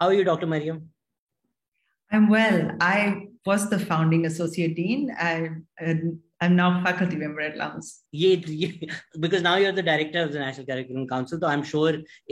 How are you, Dr. Mariam? I'm well. I was the founding associate dean. I'm now faculty member at LUMS. Because now you're the director of the National Curriculum Council, so I'm sure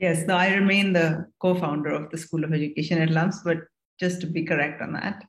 Yes, no, I remain the co-founder of the School of Education at LUMS, but just to be correct on that.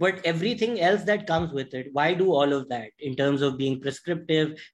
But everything else that comes with it, why do all of that in terms of being prescriptive,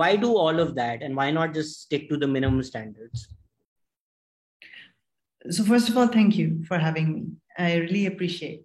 Why do all of that and why not just stick to the minimum standards? So first of all, thank you for having me. I really appreciate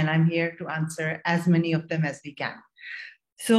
and I'm here to answer as many of them as we can. So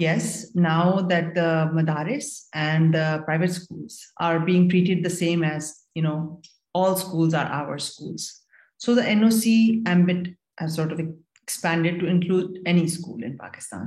Yes, now that the madaris and the private schools are being treated the same as, all schools are our schools. So the NOC ambit has sort of expanded to include any school in Pakistan.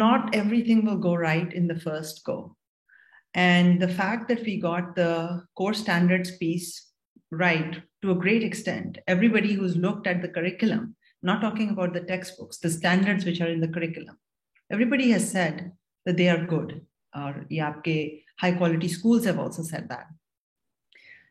not everything will go right in the first go. And the fact that we got the core standards piece right to a great extent, everybody who's looked at the curriculum, not talking about the textbooks, the standards which are in the curriculum, everybody has said that they are good. Or ye aapke high quality schools have also said that.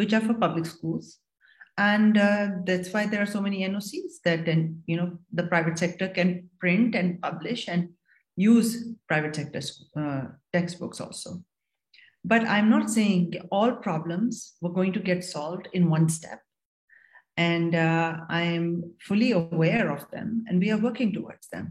which are for public schools, and that's why there are so many NOCs that then the private sector can print and publish and use private sector textbooks also. But I'm not saying all problems were going to get solved in one step, and I am fully aware of them and we are working towards them.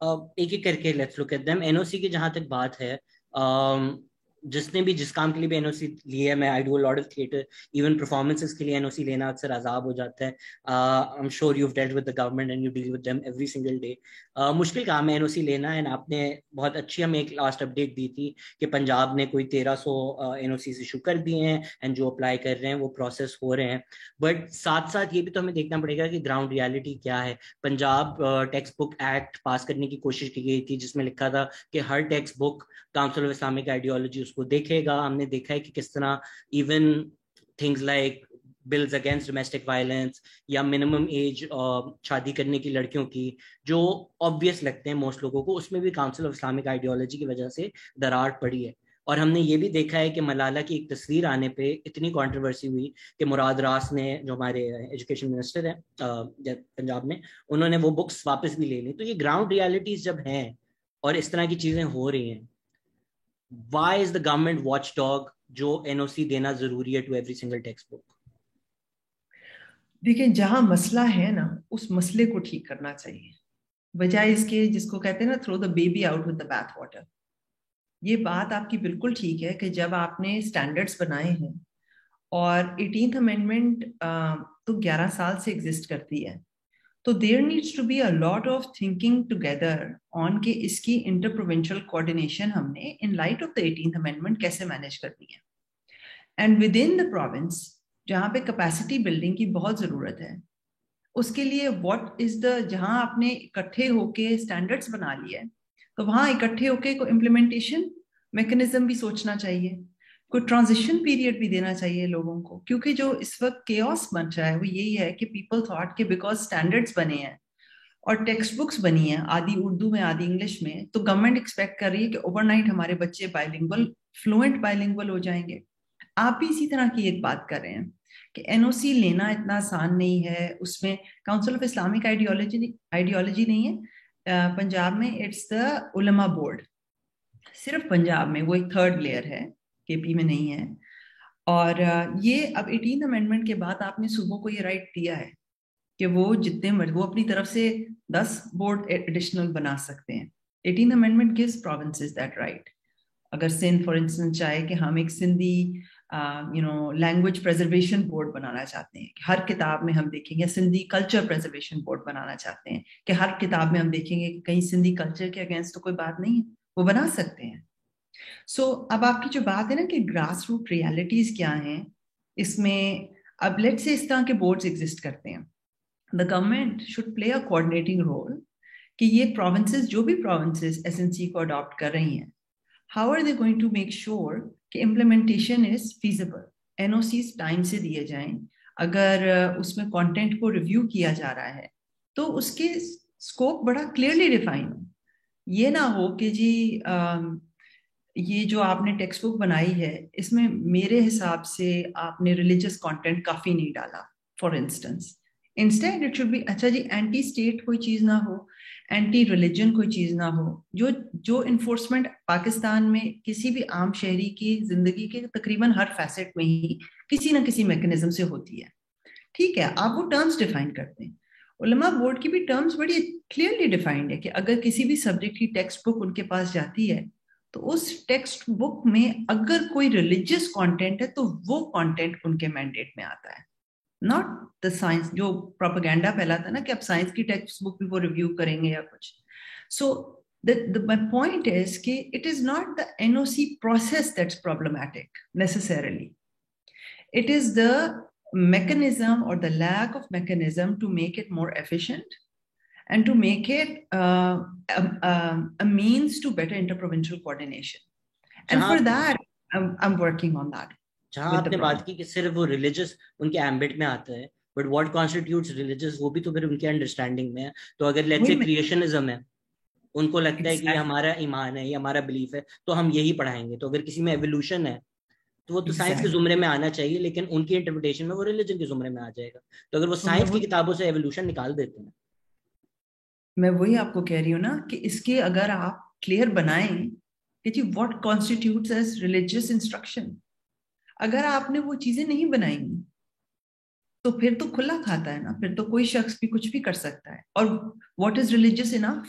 ایک ایک کر کے let's look at them. NOC کی جہاں تک بات ہے, جس نے بھی جس کام کے لیے بھی NOC لی ہے, میں I do lot of theatre, even performances کے لیے NOC لینا اکثر عذاب ہو جاتا ہے. I am sure you have dealt with the government and you deal with them every single day. مشکل کام ہے NOC لینا. اینڈ آپ نے بہت اچھی ہمیں ایک لاسٹ اپڈیٹ دی تھی کہ پنجاب نے کوئی 1300 NOCs ایشو کر دیے ہیں, اینڈ جو اپلائی کر رہے ہیں وہ پروسیس ہو رہے ہیں. بٹ ساتھ ساتھ یہ بھی تو ہمیں دیکھنا پڑے گا کہ گراؤنڈ ریالٹی کیا ہے. پنجاب ٹیکسٹ بک ایکٹ پاس کرنے کی کوشش کی گئی تھی, جس میں لکھا تھا کہ ہر textbook council of Islamic ideology اس کو دیکھے گا. ہم نے دیکھا ہے کہ کس طرح even things like bills against domestic violence یا منیمم ایج شادی کرنے کی لڑکیوں کی, جو آبویس لگتے ہیں موسٹ لوگوں کو, اس میں بھی کاؤنسل آف اسلامک آئیڈیالوجی کی وجہ سے دراڑ پڑی ہے. اور ہم نے یہ بھی دیکھا ہے کہ ملالہ کی ایک تصویر آنے پہ اتنی کانٹروورسی ہوئی کہ مراد راس نے, جو ہمارے ایجوکیشن منسٹر ہیں پنجاب میں, انہوں نے وہ بکس واپس بھی لے لی. تو یہ گراؤنڈ ریالٹیز جب ہیں اور اس طرح کی چیزیں ہو رہی ہیں, why is the government watchdog جو NOC دینا ضروری ہے to every single textbook؟ دیکھیں, جہاں مسئلہ ہے نا, اس مسئلے کو ٹھیک کرنا چاہیے, بجائے اس کے جس کو کہتے ہیں نا throw the baby out with the bath water. یہ بات آپ کی بالکل ٹھیک ہے کہ جب آپ نے اسٹینڈرڈس بنائے ہیں, اور 18th امینڈمنٹ تو 11 سال سے ایگزسٹ کرتی ہے, تو there needs to be a lot of thinking together on کہ اس کی انٹر پروونشل کوآرڈینیشن ہم نے in light of the 18th amendment کیسے مینیج کرنی ہے. And with in the province جہاں پہ کیپیسٹی بلڈنگ کی بہت ضرورت ہے, اس کے لیے واٹ از دا, جہاں آپ نے اکٹھے ہو کے اسٹینڈرڈس بنا لیے تو وہاں اکٹھے ہو کے کوئی امپلیمنٹیشن میکنزم بھی سوچنا چاہیے, کوئی ٹرانزیشن پیریڈ بھی دینا چاہیے لوگوں کو. کیونکہ جو اس وقت کیوس بن رہا ہے وہ یہی ہے کہ پیپل تھاٹ کہ بیکاز اسٹینڈرڈس بنے ہیں اور ٹیکسٹ بکس بنی ہیں آدھی اردو میں آدھی انگلش میں, تو گورنمنٹ ایکسپیکٹ کر رہی ہے کہ اوور نائٹ ہمارے بچے بائلنگول, فلوئنٹ بائلنگول ہو جائیں گے. آپ بھی اسی طرح کی ایک بات کر رہے ہیں کہ NOC لینا اتنا آسان نہیں ہے. اس میں کاؤنسل آف اسلامک آئیڈیالوجی نہیں ہے پنجاب میں, اٹس دا علماء بورڈ. صرف پنجاب میں وہ ایک تھرڈ لیئر ہے, KP میں نہیں ہے. اور یہ اب 18th امینڈمنٹ کے بعد آپ نے صوبوں کو یہ رائٹ دیا ہے کہ وہ جتنے وہ اپنی طرف سے 10 بورڈ ایڈیشنل بنا سکتے ہیں. 18th amendment gives provinces that right. اگر سندھ فار انسٹنس چاہے کہ ہم ایک سندھی لینگویج پریزرویشن بورڈ بنانا چاہتے ہیں کہ ہر کتاب میں ہم دیکھیں گے, سندھی کلچر پریزرویشن بورڈ بنانا چاہتے ہیں کہ ہر کتاب میں ہم دیکھیں گے کہ کہیں سندھی کلچر کے اگینسٹ تو کوئی بات نہیں ہے, وہ بنا سکتے ہیں. سو اب آپ کی جو بات ہے نا کہ گراس روٹ ریالٹیز کیا ہیں, اس میں اب لیٹ سے اس طرح کے بورڈز ایگزسٹ کرتے ہیں. The government should play a coordinating role کہ یہ provinces, جو بھی provinces SNC کو adopt کر رہی ہیں, how are they going to make sure کہ implementation is feasible. NOCs time سے دیے جائیں, اگر اس میں content کو ریویو کیا جا رہا ہے تو اس کے scope بڑا clearly define ہو. یہ نہ ہو کہ جی یہ جو آپ نے ٹیکسٹ بک بنائی ہے اس میں میرے حساب سے آپ نے ریلیجس کانٹینٹ کافی نہیں ڈالا for instance. Instead it should be اچھا جی اینٹی اسٹیٹ کوئی چیز نہ ہو, اینٹی ریلیجن کوئی چیز نہ ہو. جو انفورسمنٹ پاکستان میں کسی بھی عام شہری کی زندگی کے تقریباً ہر فیسٹ میں ہی کسی نہ کسی میکنزم سے ہوتی ہے. ٹھیک ہے, آپ وہ ٹرمز ڈیفائن کرتے ہیں. علماء بورڈ کی بھی ٹرمز بڑی کلیئرلی ڈیفائنڈ ہے کہ اگر کسی بھی سبجیکٹ کی ٹیکسٹ بک ان کے پاس جاتی ہے تو اس ٹیکسٹ بک میں اگر کوئی ریلیجس کانٹینٹ ہے تو وہ کانٹینٹ ان کے مینڈیٹ میں آتا ہے, ناٹ دا سائنس. جو پروپیگینڈا پھیلا تھا نا کہ اب سائنس کی ٹیکسٹ بک بھی وہ ریویو کریں گے یا کچھ. سو my point is کہ it is not the NOC process that's problematic necessarily. It is the mechanism or the lack of mechanism to make it more efficient and to make it a means to better interprovincial coordination. And for that, I'm working on that. جہاں آپ نے بات کی کہ صرف وہ religious ان کے ambit میں آتا ہے, بٹ واٹ کانسٹیٹیوٹس ریلیجس وہ بھی تو پھر ان کے انڈرسٹینڈنگ میں ہے. تو اگر لیٹس سے کریشنزم ہے, ان کو لگتا ہے کہ یہ ہمارا ایمان ہے, یہ ہمارا بلیف ہے, تو ہم یہی پڑھائیں گے. تو اگر کسی میں ایوولوشن ہے تو وہ تو سائنس کے زمرے میں آنا چاہیے, لیکن ان کی انٹرپریٹیشن میں وہ ریلیجن کے زمرے میں آ جائے گا. تو اگر وہ سائنس کی کتابوں سے ایوولوشن نکال دیتے ہیں, میں وہی آپ کو کہہ رہی ہوں نا کہ اس کے اگر آپ کلیئر بنائیں کہ جی what constitutes as religious instruction, اگر آپ نے وہ چیزیں نہیں بنائیں گی تو پھر تو کھلا کھاتا ہے نا, پھر تو کوئی شخص بھی کچھ بھی کر سکتا ہے. اور what is religious enough,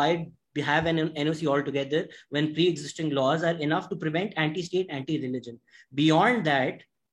why have an NOC altogether when pre-existing laws are enough to prevent anti-state, anti-religion? Beyond that,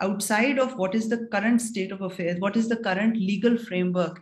outside of what is the current state of affairs, what is the current legal framework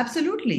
absolutely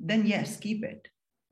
then yes, keep it.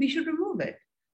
we should remove it.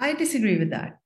I disagree with that.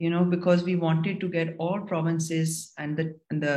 because we wanted to get all provinces and the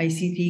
ICT,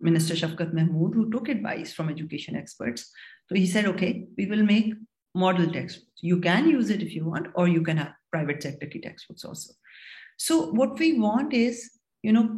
Minister Shafkat Mahmood, who took advice from education experts. So he said, okay, we will make model textbooks. You can use it if you want, or you can have private sector ki textbooks also. So what we want is,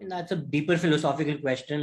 That's a deeper philosophical question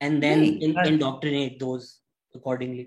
and then indoctrinate those accordingly.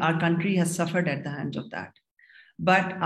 Our country has suffered at the hands of that. But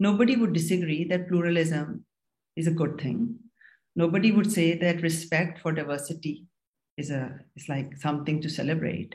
Nobody would disagree that pluralism is a good thing. Nobody would say that respect for diversity is like something to celebrate.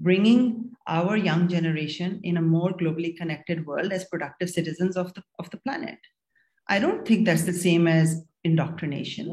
bringing our young generation in a more globally connected world as productive citizens of the planet. I don't think that's the same as indoctrination.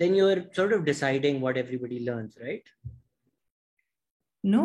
then you are sort of deciding what everybody learns, right? No,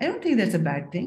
I don't think that's a bad thing.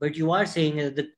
But you are saying that the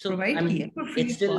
So it's still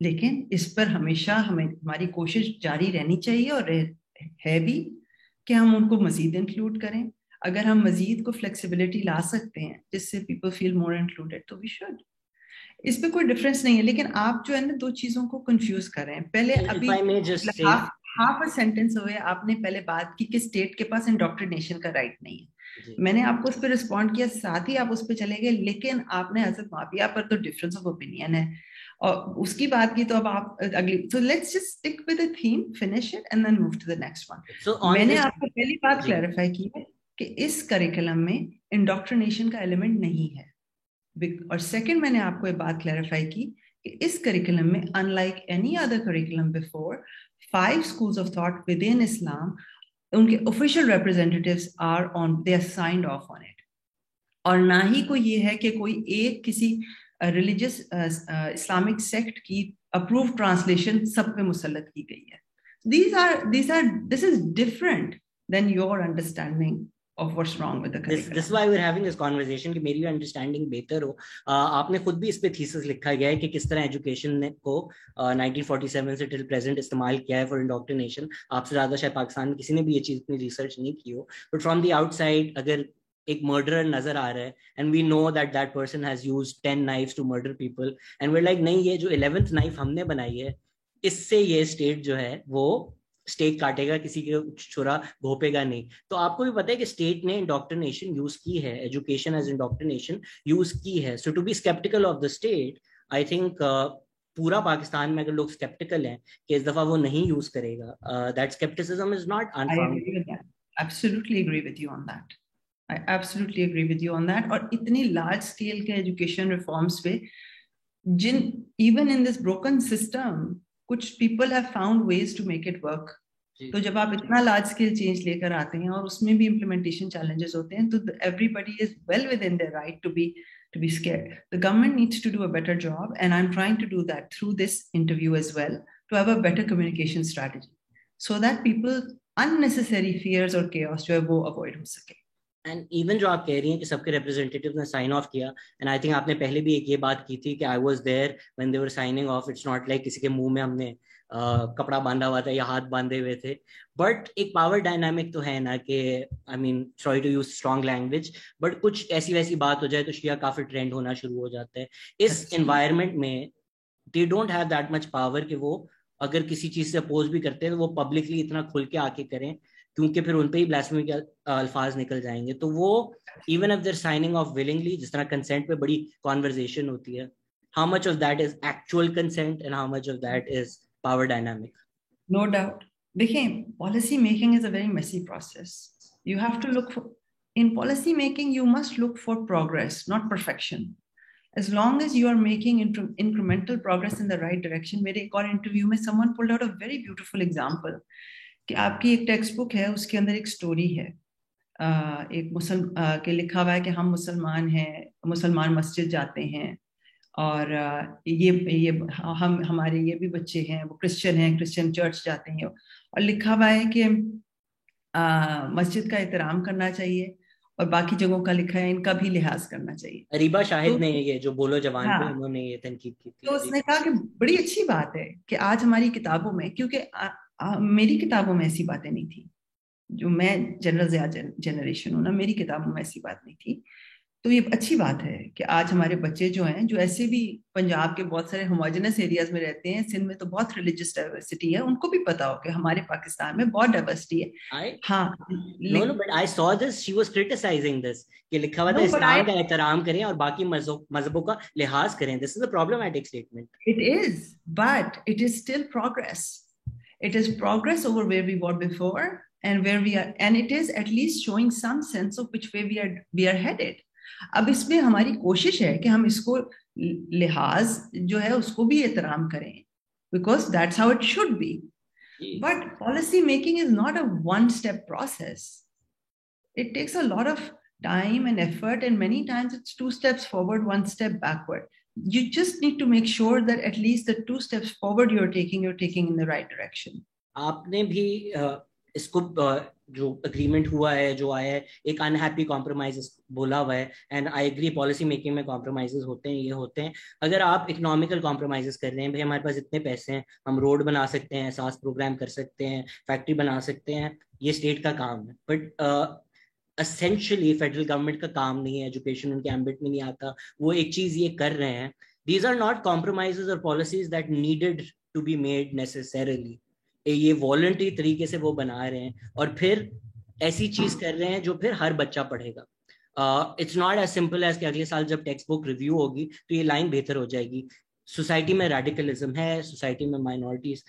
لیکن اس پر ہمیشہ ہماری کوشش جاری رہنی چاہیے اور ہے بھی کہ ہم ان کو مزید انکلوڈ کریں. اگر ہم مزید کو فلیکسیبلٹی لا سکتے ہیں جس سے پیپل فیل مور انکلوڈیڈ تو وی شوڈ. اس پہ کوئی ڈفرینس نہیں ہے. لیکن آپ جو ہے نا دو چیزوں کو کنفیوز کر رہے ہیں. پہلے ابھی ہاف سینٹینس ہوئے آپ نے پہلے بات کی کہ اسٹیٹ کے پاس انڈاکٹرینیشن کا رائٹ نہیں ہے. میں نے آپ کو اس پہ رسپونڈ کیا, ساتھ ہی آپ اس پہ چلے گئے, لیکن آپ نے حضرت معاویہ پر تو ڈفرینس آف اوپینین ہے اور اس کی بات کی. تو اب آپ اگلی, so let's just stick with a theme, finish it and then move to the next one. میں نے آپ کو پہلی بات کلیریفائی کی ہے کہ اس کریکولم میں انڈاکٹرینیشن کا ایلیمنٹ نہیں ہے. اور سیکنڈ میں نے آپ کو یہ بات کلیریفائی کی کہ اس کریکولم میں in like any other curriculum before 5 schools of thought within Islam, ان کے official representatives are on, they are signed off on it. اور نہ ہی کوئی یہ ہے کہ کوئی ایک کسی ریلیجس اسلامک سیکٹ کی approved translation سب پہ مسلط کی گئی ہے. This is different than your understanding of what's wrong with the curriculum. This is why we're having this conversation کہ میری understanding بہتر ہو. آپ نے خود بھی اس پہ تھیسس لکھا گیا ہے کہ کس طرح ایجوکیشن کو 1947 سے ٹل پریزنٹ استعمال کیا ہے فار انڈاکٹرینیشن. آپ سے زیادہ شاید پاکستان میں کسی نے بھی یہ چیز اتنی ریسرچ نہیں کی ہو. But from the outside اگر ایک مرڈرر نظر آ رہا ہے and we know that that person has used 10 knives to murder people and were like نہیں, یہ جو 11th knife ہم نے بنائی ہے اس سے یہ اسٹیٹ جو ہے وہ اسٹیٹ کاٹے گا, کسی کے چھرا گھوپے گا نہیں. تو آپ کو بھی پتا ہے کہ اسٹیٹ نے انڈاکٹرینیشن یوز کی ہے, ایجوکیشن ایز انڈاکٹرینیشن یوز کی ہے. So to be skeptical of the state, I think پورا پاکستان میں اگر لوگ اسکیپٹیکل ہیں کہ اس دفعہ وہ نہیں یوز کرے گا, that skepticism is not unfounded. Absolutely agree with you on that. I absolutely agree with you on that. اور اتنی لارج اسکیل کے ایجوکیشن ریفارمس پہ جن even in this broken system کچھ people have found ways to make it work. تو جب آپ اتنا لارج اسکیل چینج لے کر آتے ہیں اور اس میں بھی امپلیمنٹیشن چیلنجز ہوتے ہیں تو everybody is well within their right to be scared. The government needs to do a better job and I'm trying to do that through this interview as well, to have a better communication strategy so that people unnecessary fears اور chaos جو ہے وہ avoid ہو سکے. And even جو آپ کہہ رہی ہیں کہ سب کے ریپرزینٹیٹیو نے سائن آف کیا, اینڈ آئی تھنک آپ نے پہلے بھی ایک یہ بات کی تھی کہ I was there when they were signing off. It's not like کسی کے منہ میں ہم نے کپڑا باندھا ہوا تھا یا ہاتھ باندھے ہوئے تھے. بٹ ایک پاور ڈائنامک تو ہے نا کہ I mean sorry to use strong language, but کچھ ایسی ویسی بات ہو جائے تو شیعہ کافی ٹرینڈ ہونا شروع ہو جاتا ہے. اس انوائرمنٹ میں they don't have that much power کہ وہ اگر کسی چیز سے اپوز بھی کرتے ہیں تو وہ پبلکلی اتنا کھل کے آ کے کریں, کیونکہ پھر ان پہ ہی بلاسفیمی کے الفاظ نکل جائیں گے. تو وہ even if there signing off willingly, جس طرح کنسینٹ پہ بڑی کانورزیشن ہوتی ہے, how much of that is actual consent and how much of that is power dynamic. No doubt. دیکھیں, policy making is a very messy process. You have to look for, in policy making you must look for progress, not perfection. As long as you are making incremental progress in the right direction. میرے ایک اور interview میں someone pulled out a very beautiful example کہ آپ کی ایک text book ہے, اس کے اندر ایک سٹوری ہے, ایک کہ لکھا ہوا ہے کہ ہم مسلمان ہیں, مسلمان مسجد جاتے ہیں اور یہ ہمارے یہ بھی بچے ہیں وہ کرسچن ہیں, کرسچن چرچ جاتے ہیں, اور لکھا ہوا ہے کہ مسجد کا احترام کرنا چاہیے اور باقی جگہوں کا لکھا ہے ان کا بھی لحاظ کرنا چاہیے. اریبہ شاہد نے یہ جو بولو جوان پہ انہوں نے یہ تنقید کی تھی. تو اس نے کہا کہ بڑی اچھی بات ہے کہ آج ہماری کتابوں میں, کیونکہ میری کتابوں میں ایسی باتیں نہیں تھی, جو میں جنرل جنریشن ہوں نا, میری کتابوں میں ایسی بات نہیں تھی. تو یہ اچھی بات ہے کہ آج ہمارے بچے جو ہیں, جو ایسے بھی پنجاب کے بہت سارے ہوموجنس ایریاز میں رہتے ہیں, سندھ میں تو بہت ریلیجس ڈائیورسٹی ہے, ان کو بھی پتا ہو کہ ہمارے پاکستان میں بہت ڈائیورسٹی ہے. ہاں, no, but I saw this, she was criticizing this کہ لکھا ہوا تھا اسلام کا احترام کریں اور باقی مذہبوں کا لحاظ کریں. This is a problematic statement. It is, but it is still progress. It is progress over where we were before and where we are, and it is at least showing some sense of which way we are headed. اب اس میں ہماری کوشش ہے کہ ہم اس کو لحاظ جو ہے اس کو بھی احترام کریں, because that's how it should be. But policy making is not a one-step process. It takes a lot of time and effort, and many times it's 2 steps forward, 1 step backward. You just need to make sure that at least the 2 steps forward you're taking in the right direction. آپ نے بھی اس کو جو agreement ہوا ہے جو آیا ہے ایک انہیپی کمپرومائز بولا ہوا ہے. And I agree policy making میں کمپرومائز ہوتے ہیں, یہ ہوتے ہیں. اگر آپ اکنامیکل کمپرومائز کر رہے ہیں, بھائی ہمارے پاس اتنے پیسے ہیں, ہم روڈ بنا سکتے ہیں, ساس پروگرام کر سکتے ہیں, فیکٹری بنا سکتے ہیں, یہ اسٹیٹ کا کام ہے. بٹ اسینشلی فیڈرل گورنمنٹ کا کام نہیں ہے, ایجوکیشن ان کے ایمبٹ میں نہیں آتا. وہ ایک چیز یہ کر رہے ہیں, دیز آر ناٹ کمپرومائزز اور policies that needed to be made necessarily. یہ والنٹری طریقے سے وہ بنا رہے ہیں اور پھر ایسی چیز کر رہے ہیں جو پھر ہر بچہ پڑھے گا. It's not as simple as کہ اگلے سال جب ٹیکسٹ بک ریویو ہوگی تو یہ لائن بہتر ہو جائے گی. سوسائٹی میں ریڈیکلزم ہے, سوسائٹی میں مائنورٹیز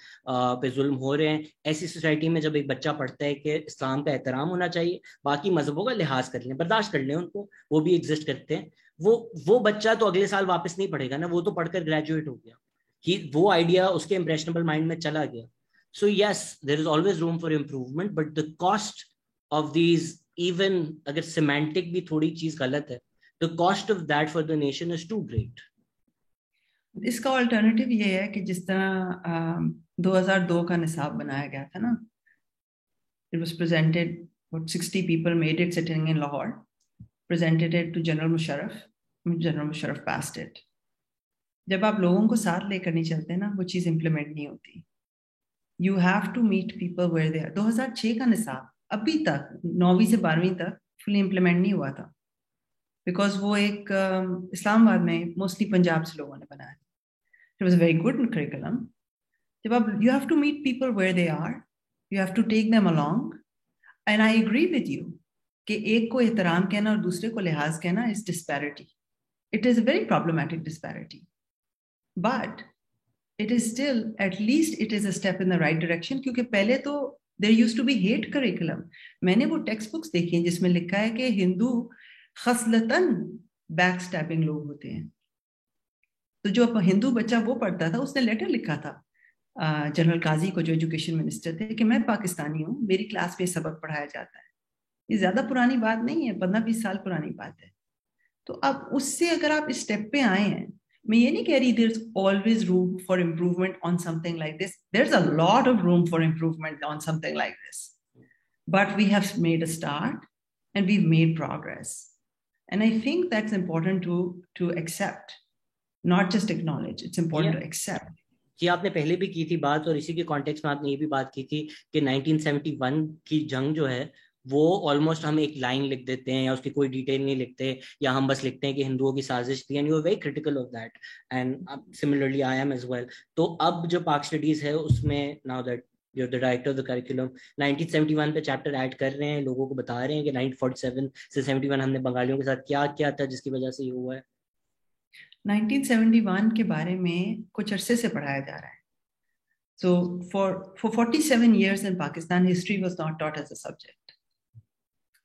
پہ ظلم ہو رہے ہیں. ایسی سوسائٹی میں جب ایک بچہ پڑھتا ہے کہ اسلام کا احترام ہونا چاہیے, باقی مذہبوں کا لحاظ کر لیں, برداشت کر لیں ان کو, وہ بھی ایگزسٹ کرتے ہیں, وہ بچہ تو اگلے سال واپس نہیں پڑھے گا نا, وہ تو پڑھ کر گریجویٹ ہو گیا, وہ آئیڈیا اس کے امپریشنبل مائنڈ میں چلا گیا. So yes, there is always room for improvement, but the cost of these, even agar semantic bhi thodi cheez galat hai, the cost of that for the nation is too great. اس کا alternative یہ ہے کہ جس طرح 2002 کا نصاب بنایا گیا تھا نا, it was presented, what 60 people made it sitting in Lahore, presented it to General Musharraf passed it. جب آپ لوگوں کو ساتھ لے کر نہیں چلتے نا, وہ چیز امپلیمنٹ نہیں ہوتی. You have to meet people where they are. 2006 کا نصاب ابھی تک 9ویں سے 12ویں تک فلی امپلیمنٹ نہیں ہوا تھا, بیکاز وہ ایک اسلام آباد میں موسٹلی پنجاب سے لوگوں نے بنایا. It was a very good curriculum. جب آپ you have to meet people where they are, you have to take them along, and I agree with you کہ ایک کو احترام کہنا اور دوسرے کو لحاظ کہنا is disparity. It is a very problematic disparity. But it is still, at least it is a step in the right direction, کیونکہ پہلے تو there used to be hate curriculum. میں نے وہ ٹیکسٹ بکس دیکھی ہیں جس میں لکھا ہے کہ ہندو خصلتاً بیک سٹیپنگ لوگ ہوتے ہیں. تو جو ہندو بچہ وہ پڑھتا تھا, اس نے لیٹر لکھا تھا جنرل قاضی کو, جو ایجوکیشن منسٹر تھے, کہ میں پاکستانی ہوں, میری کلاس میں سبق پڑھایا جاتا ہے. یہ زیادہ پرانی بات نہیں ہے, 15-20 سال پرانی بات ہے. تو اب اس سے اگر آپ اس اسٹیپ پہ آئے ہیں, میں یہ نہیں کہہ رہی there's always room for improvement on something like this. There's a lot of room for improvement on something like this. But we have made a start and we've made progress. And I think that's important to accept, not just acknowledge. It's important to accept. یہ آپ نے پہلے بھی کی تھی بات, اور اسی کے کانٹیکس میں آپ نے یہ بھی بات کی تھی کہ 1971 کی جنگ جو ہے وہ آلموسٹ ہم ایک لائن لکھ دیتے ہیں یا اس کی کوئی ڈیٹیل نہیں لکھتے, یا ہم بس لکھتے ہیں کہ ہندوؤں کی سازش تھی, and you are very critical of that, and similarly I am as well. تو اب جو پاک اسٹڈیز ہے اس میں now that you are the director of the curriculum, 1971 پہ چیپٹر ایڈ کر رہے ہیں, لوگوں کو بتا رہے ہیں کہ 1947 سے 71 ہم نے بنگالیوں کے ساتھ کیا کیا تھا جس کی وجہ سے یہ ہوا ہے. 1971 کے بارے میں کچھ عرصے سے پڑھایا جا رہا ہے. So for 47 years in Pakistan, history was not taught as a subject.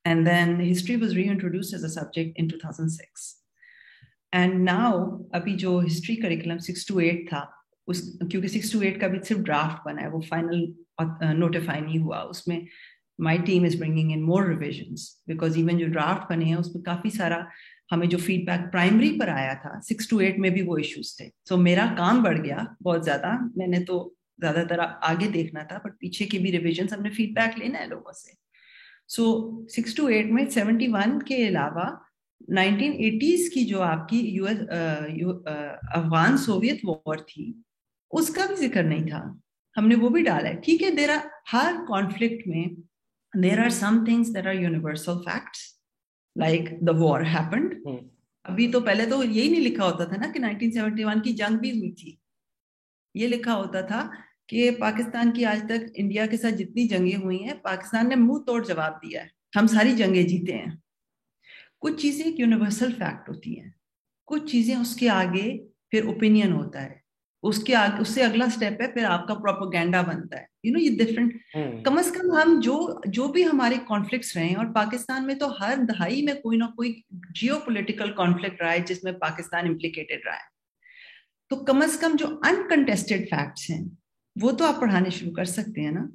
And then history was reintroduced as a subject in 2006. And now, abhi jo history curriculum 6 to 8 tha, kyunki 6 to 8 ka bhi sirf draft bana hai, wo final notify nahi hua. Usme my team is bringing in more revisions, because even jo draft bane hain, usme kafi sara ہمیں جو feed back primary پر آیا تھا 6 to 8 میں بھی وہ issues تھے. سو میرا کام بڑھ گیا بہت زیادہ, میں نے تو زیادہ تر آگے دیکھنا تھا, بٹ پیچھے کی بھی ریویژنس ہم نے فیڈ بیک لینا ہے لوگوں سے. سو 6 to 8 میں 71 کے علاوہ 1980s کی جو آپ کی افغان سوویت وار تھی اس کا بھی ذکر نہیں تھا, ہم نے وہ بھی ڈالا ہے. ٹھیک ہے, ہر کانفلکٹ میں there are some things that are universal facts, like the war happened. ابھی تو پہلے تو یہی نہیں لکھا ہوتا تھا نا کہ 1971 کی جنگ بھی ہوئی تھی, یہ لکھا ہوتا تھا کہ پاکستان کی آج تک انڈیا کے ساتھ جتنی جنگیں ہوئی ہیں پاکستان نے منہ توڑ جواب دیا ہے, ہم ساری جنگیں جیتے ہیں. کچھ چیزیں ایک یونیورسل فیکٹ ہوتی ہیں, کچھ چیزیں اس کے آگے پھر اوپینین ہوتا ہے, اس کے آگے اس سے اگلا سٹیپ ہے پھر آپ کا پروپیگینڈا بنتا ہے. یہ ڈفرنٹ, کم از کم ہم جو بھی ہمارے کانفلکٹس رہے ہیں, اور پاکستان میں تو ہر دہائی میں کوئی نہ کوئی جیو پولیٹیکل کانفلکٹ رہا ہے جس میں پاکستان امپلیکیٹڈ رہا ہے, تو کم از کم جو انکنٹیسٹڈ فیکٹس ہیں وہ تو آپ پڑھانے شروع کر سکتے ہیں نا,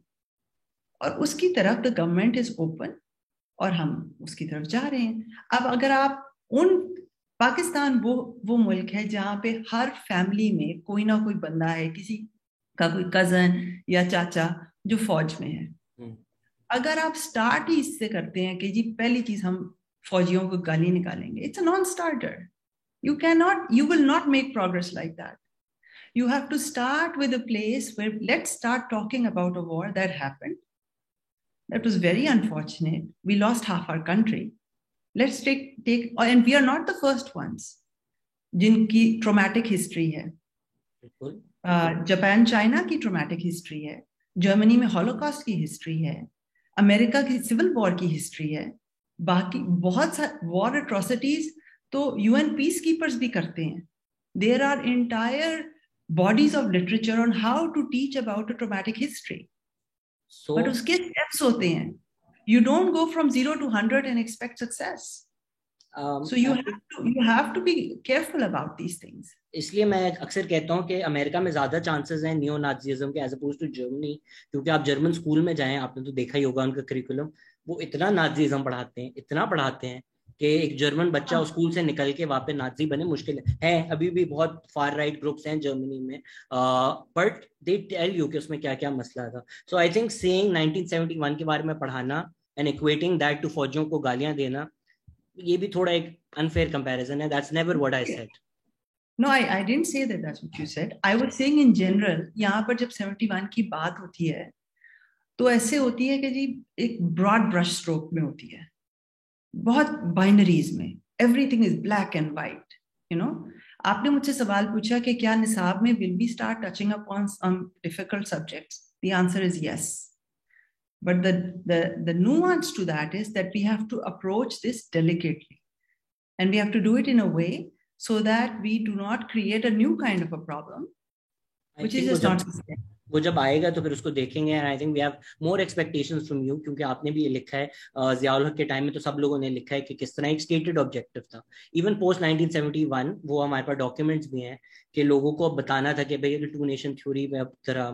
اور اس کی طرف دا گورنمنٹ از اوپن اور ہم اس کی طرف جا رہے ہیں. اب اگر آپ پاکستان وہ ملک ہے جہاں پہ ہر فیملی میں کوئی نہ کوئی بندہ ہے, کسی کا کوئی کزن یا چاچا جو فوج میں ہے, اگر آپ اسٹارٹ ہی اس سے کرتے ہیں کہ جی پہلی چیز ہم فوجیوں کو گالی نکالیں گے, it's a non starter. You will not make progress like that. You have to start with a place where let's start talking about a war that happened. That was very unfortunate. We lost half our country. Let's take and we are not the first ones جن کی traumatic history ہے. Japan China کی traumatic history ہے, جرمنی میں holocaust کی history ہے, امریکہ کی civil war کی ہسٹری ہے, باقی بہت سارے وار اٹراسٹیز تو یو این پیس کیپرز بھی کرتے ہیں. There are entire bodies of literature on how to teach about a traumatic history, but اس کے اسٹیپس ہوتے ہیں. You don't go from 0 to 100 and expect success. So you have to be careful about these things. اس لیے میں اکثر کہتا ہوں کہ امریکہ میں زیادہ چانسز ہیں نیو نازیزم کے ایز اپوز ٹو جرمنی, کیونکہ آپ جرمن اسکول میں جائیں, آپ نے تو دیکھا ہی ہوگا ان کا کریکولم, وہ اتنا نازیزم پڑھاتے ہیں, اتنا پڑھاتے ہیں کہ ایک جرمن بچہ اسکول سے نکل کے واپس نازی بنے مشکل ہے. ابھی بھی بہت فار رائٹ گروپس ہیں جرمنی میں, بٹ دے ٹیل یو کہ اس میں کیا کیا مسئلہ تھا. سو آئی تھنک سیئنگ 1971 کے بارے میں پڑھانا اینڈ ایکویٹنگ دیٹ ٹو فوجیوں کو گالیاں دینا, یہ بھی تھوڑا ایک unfair comparison ہے. That's never what I said. No, I didn't say that that's what you said. I was saying in general, یہاں پر جب 71 کی بات ہوتی ہے تو ایسے ہوتی ہے کہ جی ایک براڈ برش اسٹروک میں ہوتی ہے, بہت بائنریز میں, every thing is black and white. آپ نے مجھ سے سوال پوچھا کہ کیا نصاب میں will we start touching upon some difficult subjects? The answer is yes. But the nuance to that is that we have to approach this delicately. And we have to do it in a way so that we do not create a new kind of a problem, which is just not sustainable. وہ جب آئے گا تو پھر اس کو دیکھیں گے. I think we have more expectations from you, کیونکہ آپ نے بھی یہ لکھا ہے. ضیاء الحق کے ٹائم میں تو سب لوگوں نے لکھا ہے کہ کس طرح ایک اسٹیٹڈ آبجیکٹو تھا. ایون پوسٹ 1971 وہ ہمارے پاس ڈاکیومنٹس بھی ہیں کہ لوگوں کو بتانا تھا کہ بھائی ٹو نیشن تھیوری میں اب طرح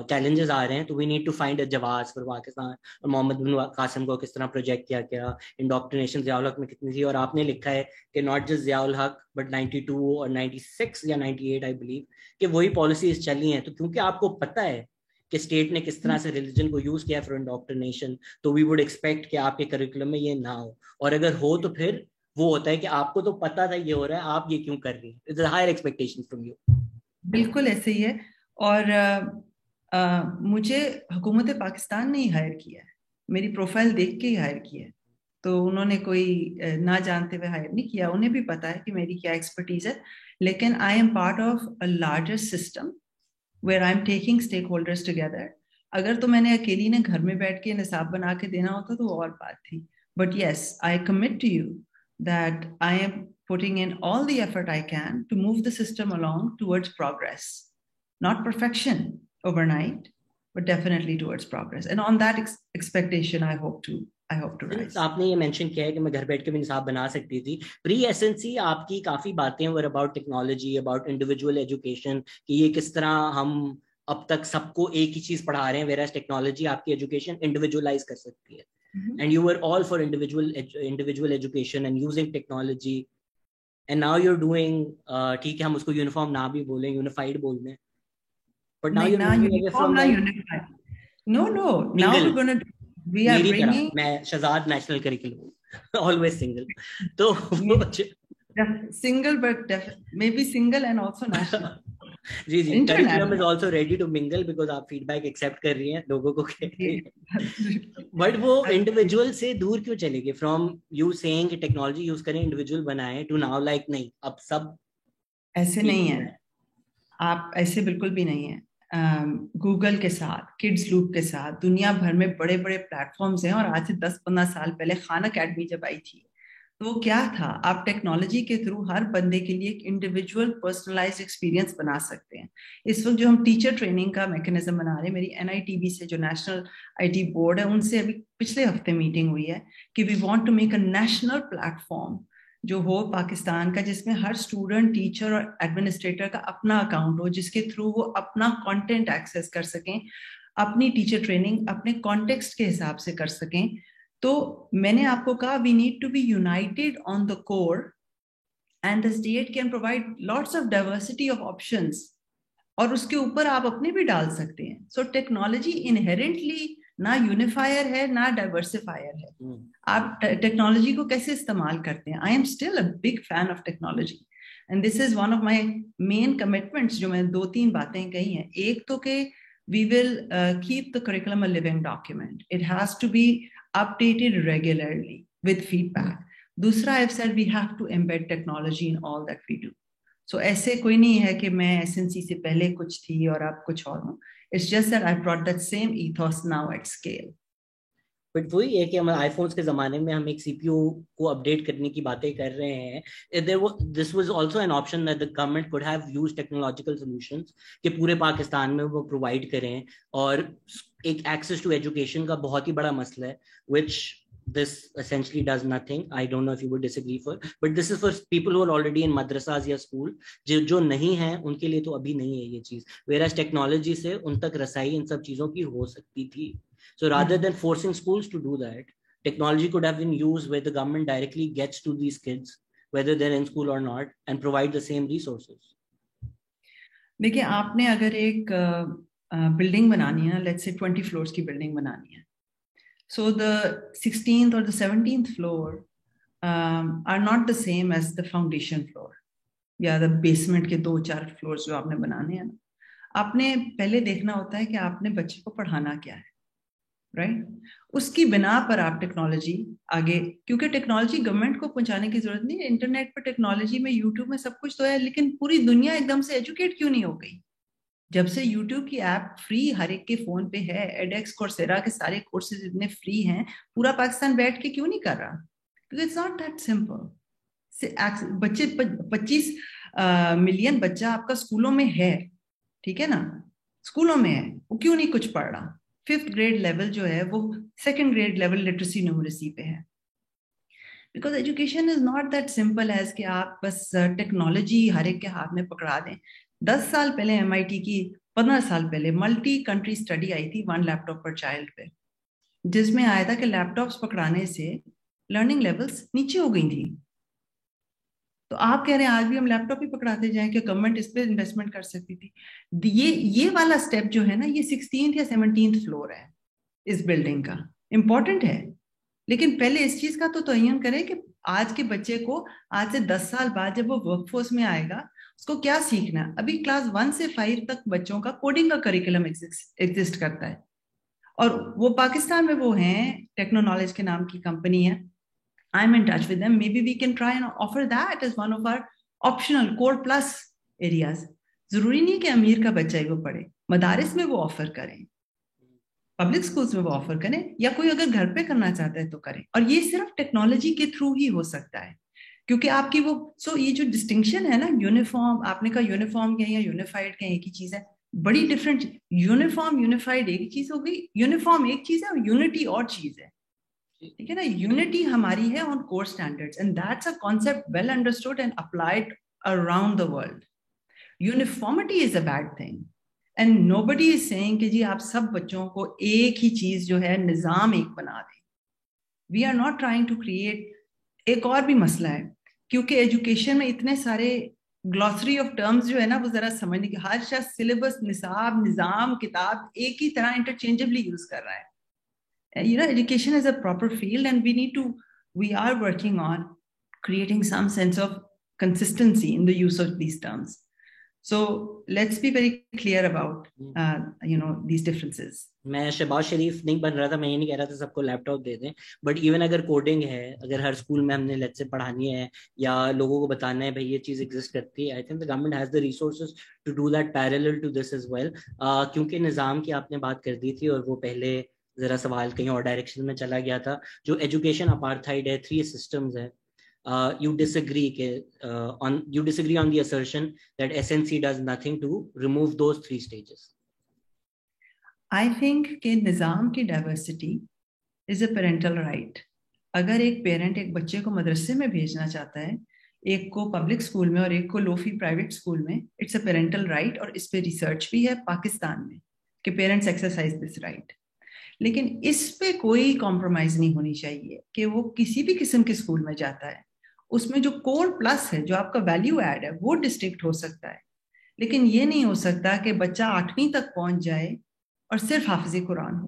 چیلنجز آ رہے ہیں, تو we need to find a جواز فار پاکستان. اور محمد بن قاسم کو کس طرح پروجیکٹ کیا گیا, انڈوکٹرینیشن ضیاء الحق میں کتنی تھی. اور آپ نے لکھا ہے کہ not just Zia ul Haq but 92 اور 96 یا 98 آئی بلیو کہ وہی پالیسیز چلی ہیں. تو کیونکہ آپ کو پتہ ہے کہ اسٹیٹ نے کس طرح سے ریلیجن کو یوز کیا فار انڈوکٹرینیشن, تو وی وڈ ایکسپیکٹ کہ آپ کے کریکولم میں یہ نہ ہو, اور اگر ہو تو پھر وہ ہوتا ہے کہ آپ کو تو پتہ تھا یہ ہو رہا ہے, آپ یہ کیوں کر رہی ہیں. It's higher expectation from you. بالکل ایسے ہی ہے. اور مجھے حکومت پاکستان نے ہی ہائر کیا ہے, میری پروفائل دیکھ کے ہی ہائر کیا ہے. تو انہوں نے کوئی نہ جانتے ہوئے ہائر نہیں کیا, انہیں بھی پتا ہے کہ میری کیا ایکسپرٹیز ہے. لیکن I am part of a larger system where I am taking stake holders together. اگر تو میں نے اکیلی نے گھر میں بیٹھ کے نصاب بنا کے دینا ہوتا تو اور بات تھی. But yes, I commit to you that I am putting in all the effort I can to move the system along towards progress. Not perfection overnight, but definitely towards progress. And on that expectation, I hope to rise. آپ نے یہ mention کیا ہے کہ میں گھر بیٹھ کے بھی نصاب بنا سکتی تھی. پری ایسنسی آپ کی کافی باتیں were about technology, about individual education, کہ یہ کس طرح ہم اب تک سب کو ایک ہی چیز پڑھا رہے ہیں, ویئر ایز ٹیکنالوجی آپ کی ایجوکیشن انڈیویجولائز کر سکتی ہے. And you were all for individual education and using technology. And now you're doing, ٹھیک ہے ہم اس کو یونیفارم نہ بھی بولیں, یونیفائڈ بول دیں, but now you're moving away from unified. No, now we are bringing میں Shahzad national curriculum always single. تو single but maybe single and also national. جی curriculum is also ready to mingle because آپ feedback accept کر رہی ہیں لوگوں کو. But وہ انڈیویجول سے دور کیوں چلے گی فرام یو سیئنگ کہ ٹیکنالوجی یوز کریں, انڈیویجول بنائیں, ٹو ناؤ لائک نہیں اب سب ایسے نہیں ہے. آپ ایسے بالکل بھی نہیں ہیں. گوگل کے ساتھ, کڈز لوپ کے ساتھ دنیا بھر میں بڑے بڑے پلیٹ فارمز ہیں. اور آج سے 10-15 سال پہلے خان اکیڈمی جب آئی تھی تو وہ کیا تھا, آپ ٹیکنالوجی کے تھرو ہر بندے کے لیے ایک انڈیویجول پرسنلائزڈ ایکسپیرینس بنا سکتے ہیں. اس وقت جو ہم ٹیچر ٹریننگ کا میکینزم بنا رہے ہیں, میری NITB سے جو نیشنل IT بورڈ ہے ان سے ابھی پچھلے ہفتے میٹنگ ہوئی ہے کہ we want to make a national platform جو ہو پاکستان کا, جس میں ہر اسٹوڈنٹ, ٹیچر اور ایڈمنسٹریٹر کا اپنا اکاؤنٹ ہو, جس کے تھرو وہ اپنا کانٹینٹ ایکسیس کر سکیں, اپنی ٹیچر ٹریننگ اپنے کانٹیکسٹ کے حساب سے کر سکیں. تو میں نے آپ کو کہا we need to be united on the core and the state can provide lots of diversity of options, اور اس کے اوپر آپ اپنے بھی ڈال سکتے ہیں. سو ٹیکنالوجی انہیرنٹلی نہ یونیفائر ہے نہ ڈائیورسیفائر ہے. آپ ٹیکنالوجی کو کیسے استعمال کرتے ہیں. I am still a big fan of technology and this is one of my main commitments جو میں 2-3 باتیں کہی ہیں. ایک تو کہ we will keep the curriculum a living document. It has to be updated regularly with feedback. دوسرا I've said we have to embed technology in all that we do. So ایسے کوئی نہیں ہے کہ میں SNC سے پہلے کچھ تھی اور اب کچھ اور ہوں. It's just that I brought that same ethos now at scale. But وہی ہے کہ ہم آئی فونس کے زمانے میں ہم ایک سی پی یو کو اپڈیٹ کرنے کی باتیں کر رہے ہیں. This was also an option that the government could have used technological solutions کہ پورے پاکستان میں وہ پرووائڈ کریں. اور ایک ایکسیس ٹو ایجوکیشن کا بہت ہی بڑا مسئلہ ہے وچ this essentially does nothing. I don't know if you would disagree but this is for people who are already in madrasas یا school جو نہیں ہیں ان کے لیے تو ابھی نہیں ہے یہ چیز. whereas ٹیکنالوجی سے ان تک رسائی ان سب چیزوں کی ہو سکتی تھی. So rather than forcing schools to do that, technology could have been used where the government directly gets to these kids, whether they're in school or not, and provide the same resources. دیکھیں آپ نے اگر ایک building بنانی ہے, let's say 20 floors کی building بنانی ہے, so the 16th or the 17th floor are not the same as the foundation floor یا the basement کے 2-4 floors جو آپ نے بنانے ہیں. آپ نے پہلے دیکھنا ہوتا ہے کہ آپ نے بچے کو پڑھانا کیا ہے, رائٹ. اس کی بنا پر آپ ٹیکنالوجی آگے, کیونکہ ٹیکنالوجی گورنمنٹ کو پہنچانے کی ضرورت نہیں ہے. انٹرنیٹ پر ٹیکنالوجی میں یوٹیوب میں سب کچھ تو ہے, لیکن پوری دنیا ایک دم سے ایجوکیٹ کیوں نہیں ہو گئی؟ جب سے یوٹیوب کی ایپ فری ہر ایک کے فون پہ ہے, ایڈیکس کورسیرا کے سارے کورسز اتنے فری ہیں, پورا پاکستان بیٹھ کے کیوں نہیں کر رہا؟ کیونکہ اٹس ناٹ دیٹ سمپل. بچے 25 ملین بچہ آپ کا اسکولوں میں ہے, ٹھیک ہے نا, اسکولوں میں ہے, وہ کیوں نہیں کچھ پڑھ رہا؟ 5th grade لیول جو ہے وہ 2nd grade لیول لٹریسی نومریسی پہ ہے. Because education is not that simple as کہ آپ بس ٹیکنالوجی ہر ایک کے ہاتھ میں پکڑا دیں. 10 سال پہلے MIT کی 15 سال پہلے ملٹی کنٹری اسٹڈی آئی تھی 1 لیپ ٹاپ پر چائلڈ پہ, جس میں آیا تھا کہ لیپ ٹاپس پکڑانے سے لرننگ لیولس نیچے ہو گئی تھی. تو آپ کہہ رہے ہیں آج بھی ہم لیپ ٹاپ ہی پکڑاتے جائیں کہ گورنمنٹ اس پہ انویسٹمنٹ کر سکتی تھی. یہ والا اسٹیپ جو ہے نا, یہ 16th یا 17th فلور ہے اس بلڈنگ کا, امپورٹنٹ ہے. لیکن پہلے اس چیز کا تو تعین کریں کہ آج کے بچے کو آج سے 10 سال بعد جب وہ ورک فورس میں آئے گا اس کو کیا سیکھنا ہے. ابھی کلاس 1 سے 5 تک بچوں کا کوڈنگ کا کریکولم ایگزسٹ کرتا ہے, اور وہ پاکستان میں وہ ہیں, ٹیکنو نالج کے نام کی کمپنی ہے. I'm in touch with them. Maybe we can try and offer that as one of our optional core plus areas. ضروری نہیں کہ امیر کا بچہ ہی وہ پڑھے, مدارس میں وہ آفر کریں, پبلک سکولز میں وہ آفر کریں, یا کوئی اگر گھر پہ کرنا چاہتا ہے تو کریں. اور یہ صرف ٹیکنالوجی کے تھرو ہی ہو سکتا ہے, کیونکہ آپ کی وہ یہ جو ڈسٹنکشن ہے نا, یونیفارم, آپ نے کہا یونیفارم کہیں یا یونیفائڈ کہیں ایک ہی چیز ہے, بڑی ڈفرینٹ. یونیفارم یونیفائڈ ایک چیز ہو گئی, یونیفارم ایک چیز ہے اور یونٹی اور چیز ہے, ٹھیک ہے نا. یونٹی ہماری ہے on core standards and that's a concept well understood and applied around the world. Uniformity is a bad thing and nobody is saying کہ جی آپ سب بچوں کو ایک ہی چیز جو ہے نظام ایک بنا دیں. We are not trying to create. ایک اور بھی مسئلہ ہے, کیونکہ ایجوکیشن میں اتنے سارے گلوسری آف ٹرمز جو ہے نا, وہ ذرا سمجھنے کی, ہر شخص سلیبس, نصاب, نظام, کتاب ایک ہی طرح انٹرچینجبلی یوز کر رہا ہے. Education is a proper field and we are working on creating some sense of consistency in the use of these terms. So let's be very clear about these differences. میں شہباز شریف نہیں بن رہا تھا, میں یہ نہیں کہہ رہا تھا سب کو لیپ ٹاپ دے دیں, بٹ ایون اگر کوڈنگ ہے, اگر ہر اسکول میں ہم نے لیٹ سے پڑھانی ہے یا لوگوں کو بتانا ہے بھائی یہ چیز ایگزسٹ کرتی ہے, I think the government has the resources to do that parallel to this as well. کیونکہ نظام کی آپ نے بات کر دی تھی اور وہ پہلے ذرا سوال کہیں اور ڈائریکشن میں چلا گیا تھا. جو ایجوکیشن اپارتھائڈ ہے, 3 systems ہے, you disagree on the assertion that SNC does nothing to remove those 3 stages. I think کہ نظام کی diversity is a parental right. اگر ایک پیرنٹ ایک بچے کو مدرسے میں بھیجنا چاہتا ہے, ایک کو پبلک اسکول میں اور ایک کو لوفی پرائیویٹ اسکول میں, اٹس اے پیرنٹل رائٹ, اور اس پہ ریسرچ بھی ہے پاکستان میں کہ پیرنٹس ایکسرسائز دس رائٹ. لیکن اس پہ کوئی کمپرومائز نہیں ہونی چاہیے کہ وہ کسی بھی قسم کے اسکول میں جاتا ہے, اس میں جو کور پلس ہے, جو آپ کا ویلیو ایڈ ہے, وہ ڈسٹنکٹ ہو سکتا ہے. لیکن یہ نہیں ہو سکتا کہ بچہ 8ویں تک پہنچ جائے اور صرف حافظ قرآن ہو.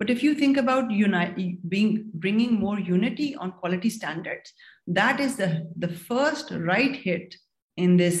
but if you think about bringing more unity on quality standards, that is the first right hit in this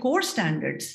core standards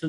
So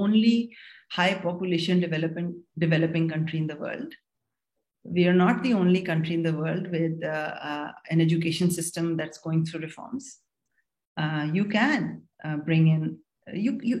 only high population developing country in the world. We are not the only country in the world with an education system that's going through reforms. You can bring in you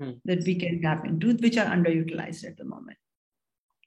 that we can tap into which are underutilized at the moment.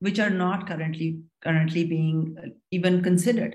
which are not currently being even considered.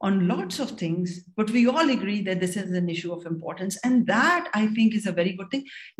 on lots of things, but we all agree that this is an issue of importance, and that I think is a very good thing.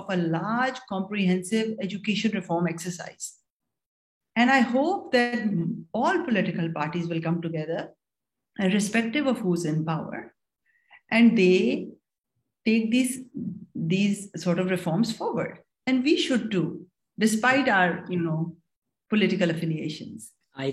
of a large comprehensive education reform exercise, and I hope that all political parties will come together irrespective of who's in power, and they take these sort of reforms forward, and we should too, despite our political affiliations. I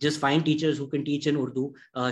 just find teachers who can teach in Urdu.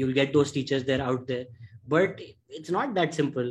you'll get those teachers there out there. But it's not that simple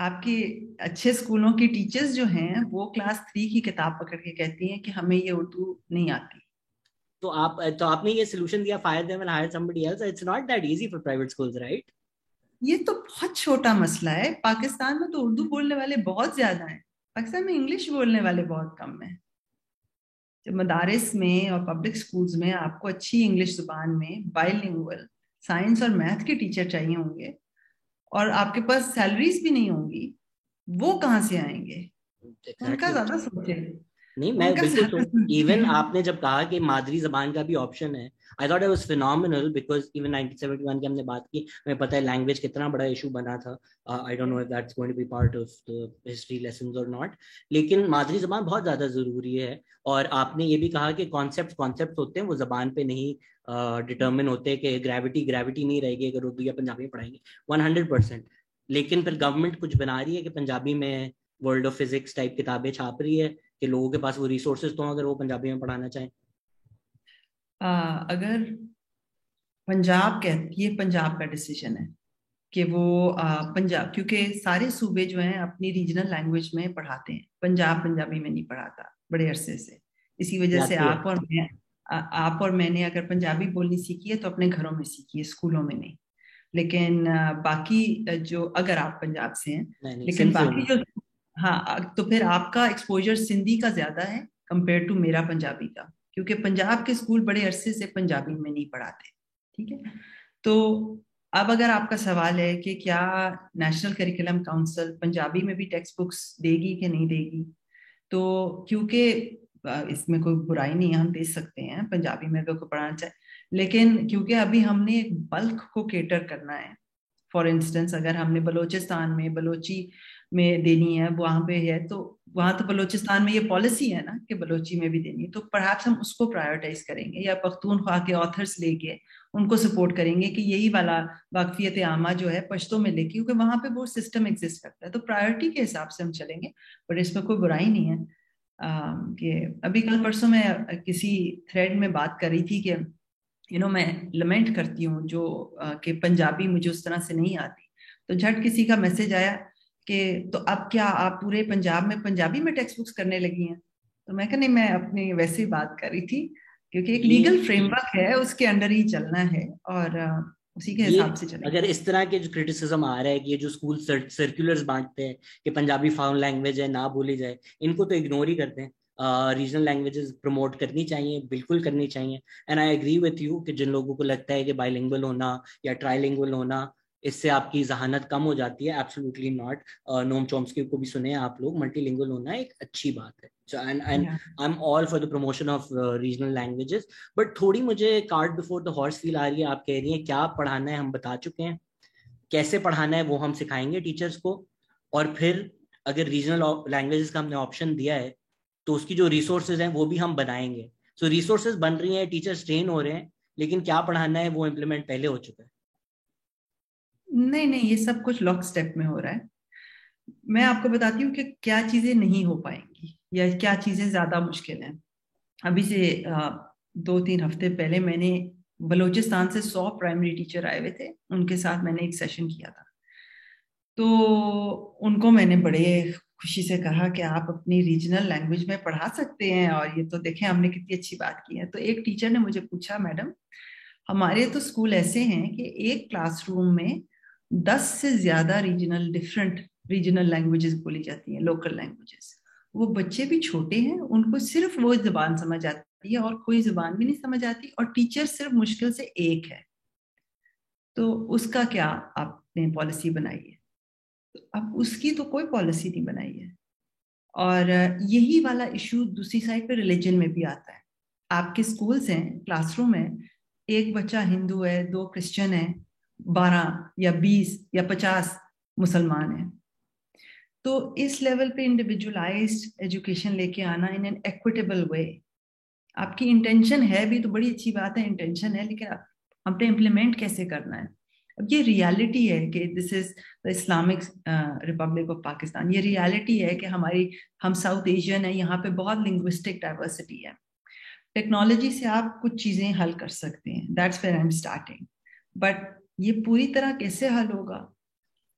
آپ کے اچھے اسکولوں کی teachers جو ہیں وہ class 3 کی کتاب پکڑ کے کہتی ہیں کہ ہمیں یہ اردو نہیں آتی. تو آپ نے یہ سولوشن دیا fire them and hire somebody else. It's not that easy for private schools, right? یہ تو بہت چھوٹا مسئلہ ہے. پاکستان میں تو اردو بولنے والے بہت زیادہ ہیں, پاکستان میں انگلش بولنے والے بہت کم ہیں. جب مدارس میں اور پبلک سکولز میں آپ کو اچھی انگلش زبان میں بائل لنگول سائنس اور میتھ کے ٹیچر چاہیے ہوں گے, اور آپ کے پاس سیلریز بھی نہیں ہوں گی, وہ کہاں سے آئیں گے؟ ان کا زیادہ سوچے. نہیں, میں بالکل ایون آپ نے جب کہا کہ مادری زبان کا بھی آپشن ہے, I thought it was phenomenal because even 1971 کی ہم نے بات کی, ہمیں پتہ ہے لینگویج کتنا بڑا ایشو بنا تھا. I don't know if that's going to be part of the history lessons or not, لیکن مادری زبان بہت زیادہ ضروری ہے. اور آپ نے یہ بھی کہا کہ کانسیپٹ ہوتے ہیں, وہ زبان پہ نہیں ڈٹرمن ہوتے, کہ گریوٹی نہیں رہے گی اگر اردو یا پنجابی میں پڑھائیں گے 100%. لیکن پھر گورنمنٹ کچھ بنا رہی ہے کہ پنجابی میں ورلڈ آف فزکس ٹائپ کتابیں چھاپ رہی ہے, کہ لوگوں کے پاس وہ ریسورسز تو اگر وہ پنجابی میں پڑھانا چاہیں. اگر پنجاب یہ پنجاب کا ڈیسیجن ہے کہ وہ پنجاب, کیونکہ سارے صوبے جو ہیں اپنی ریجنل لینگویج میں پڑھاتے ہیں, پنجاب پنجابی میں نہیں پڑھاتا بڑے عرصے سے. اسی وجہ سے آپ اور میں نے اگر پنجابی بولنی سیکھی ہے تو اپنے گھروں میں سیکھی ہے, اسکولوں میں نہیں. لیکن باقی جو, اگر آپ پنجاب سے ہیں, لیکن باقی جو, ہاں, تو پھر آپ کا ایکسپوجر سندھی کا زیادہ ہے کمپیئر ٹو میرا پنجابی کا, کیونکہ پنجاب کے اسکول بڑے عرصے سے پنجابی میں نہیں پڑھاتے. ٹھیک ہے, تو اب اگر آپ کا سوال ہے کہ کیا نیشنل کریکولم کاؤنسل پنجابی میں بھی ٹیکسٹ بکس دے گی کہ نہیں دے گی, تو کیونکہ اس میں کوئی برائی نہیں ہے, ہم دے سکتے ہیں پنجابی میں اگر کوئی پڑھانا چاہے, لیکن کیونکہ ابھی ہم نے ایک بلک کو کیٹر کرنا ہے. فار انسٹنس اگر ہم نے بلوچستان میں بلوچی میں دینی ہے, وہاں پہ ہے, تو وہاں تو بلوچستان میں یہ پالیسی ہے نا کہ بلوچی میں بھی دینی ہے, تو پرہیپس ہم اس کو پرائیورٹائز کریں گے, یا پختونخوا کے آتھرس لے کے ان کو سپورٹ کریں گے کہ یہی والا واقفیت عامہ جو ہے پشتوں میں لے کے, کیونکہ وہاں پہ وہ سسٹم ایگزسٹ کرتا ہے, تو پرائیورٹی کے حساب سے ہم چلیں گے. بٹ اس میں کوئی برائی نہیں ہے. کہ ابھی کل پرسوں میں کسی تھریڈ میں بات کر رہی تھی کہ میں لمنٹ کرتی ہوں جو کہ پنجابی مجھے اس طرح سے نہیں آتی, تو جھٹ کسی کا میسج آیا کہ تو اب کیا آپ پورے پنجاب میں پنجابی میں ٹیکسٹ بکس کرنے لگی ہیں؟ تو میں کہا نہیں, میں اپنی ویسے ہی بات کر رہی تھی, کیونکہ ایک لیگل فریم ورک ہے, اس کے انڈر ہی چلنا ہے, اور اسی کے حساب سے چلیں. اگر اس طرح کے جو کرٹیسزم آ رہا ہے کہ یہ جو اسکول سرکولرز بانٹتے ہیں کہ پنجابی فاؤنڈ لینگویج ہے, نہ بولی جائے, ان کو تو اگنور ہی کرتے ہیں. ریجنل لینگویجز پروموٹ کرنی چاہیے, بالکل کرنی چاہیے. And I agree with you کہ جن لوگوں کو لگتا ہے کہ بائی لنگول ہونا یا ٹرائی لنگول ہونا اس سے آپ کی ذہانت کم ہو جاتی ہے, ایبسولوٹلی ناٹ. نوم چومسکی کو بھی سنیں آپ لوگ, ملٹی لنگول ہونا ایک اچھی بات ہے. I'm all for the promotion of regional languages, but تھوڑی مجھے cart before the horse feel آ رہی ہے. آپ کہہ رہی ہیں کیا پڑھانا ہے ہم بتا چکے ہیں, کیسے پڑھانا ہے وہ ہم سکھائیں گے ٹیچرز کو, اور پھر اگر ریجنل لینگویجز کا ہم نے آپشن دیا ہے تو اس کی جو ریسورسز ہیں وہ بھی ہم بنائیں گے. سو ریسورسز بن رہی ہیں, ٹیچرز ٹرین ہو رہے ہیں, لیکن کیا پڑھانا ہے وہ امپلیمنٹ پہلے ہو چکا ہے. نہیں, یہ سب کچھ لاک سٹیپ میں ہو رہا ہے. میں آپ کو بتاتی ہوں کہ کیا چیزیں نہیں ہو پائیں گی یا کیا چیزیں زیادہ مشکل ہیں. ابھی سے 2-3 ہفتے پہلے میں نے بلوچستان سے 100 پرائمری ٹیچر آئے ہوئے تھے, ان کے ساتھ میں نے ایک سیشن کیا تھا. تو ان کو میں نے بڑے خوشی سے کہا کہ آپ اپنی ریجنل لینگویج میں پڑھا سکتے ہیں, اور یہ تو دیکھیں ہم نے کتنی اچھی بات کی ہے. تو ایک ٹیچر نے مجھے پوچھا, میڈم ہمارے تو اسکول ایسے ہیں کہ ایک کلاس روم میں 10 سے زیادہ ڈفرینٹ ریجنل لینگویجز بولی جاتی ہیں, لوکل لینگویجز. وہ بچے بھی چھوٹے ہیں, ان کو صرف وہ زبان سمجھ آتی ہے اور کوئی زبان بھی نہیں سمجھ آتی, اور ٹیچر صرف مشکل سے ایک ہے. تو اس کا کیا آپ نے پالیسی بنائی ہے؟ اب اس کی تو کوئی پالیسی نہیں بنائی ہے. اور یہی والا ایشو دوسری سائڈ پہ ریلیجن میں بھی آتا ہے. آپ کے اسکولس ہیں, کلاس روم ہے, ایک بچہ ہندو ہے, 2 کرسچن ہیں, 12 یا 20 یا 50 مسلمان ہیں. تو اس لیول پہ انڈیویجولائزڈ ایجوکیشن لے کے آنا ان این ایکویٹیبل وے, آپ کی انٹینشن ہے بھی تو بڑی اچھی بات ہے, انٹینشن ہے, لیکن آپ نے امپلیمنٹ کیسے کرنا ہے؟ اب یہ ریالٹی ہے کہ this is the Islamic Republic of Pakistan. یہ ریالٹی ہے کہ ہم ساؤتھ ایشین ہیں, یہاں پہ بہت لنگوسٹک ڈائیورسٹی ہے. ٹیکنالوجی سے آپ کچھ چیزیں حل کر سکتے ہیں, that's where I am starting. But یہ پوری طرح کیسے حل ہوگا,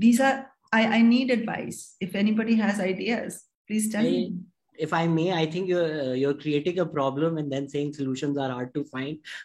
these are I need advice. If anybody has ideas, please tell me. If I may, I think you're creating a problem and then saying solutions are hard to find.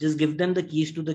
just give them the keys to the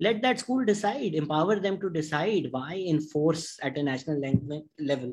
let that school decide, empower them to decide. Why enforce at a national level?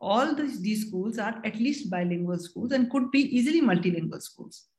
All these schools are at least bilingual schools and could be easily multilingual schools.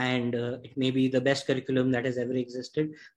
and it may be the best curriculum that has ever existed,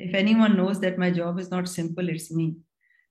If anyone knows that my job is not simple, it's me.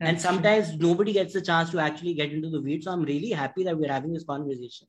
and sometimes nobody gets the chance to actually get into the weeds. So I'm really happy that we're having this conversation,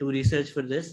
to research for this.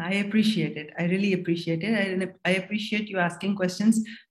I appreciate it. I really appreciate it. I appreciate you asking questions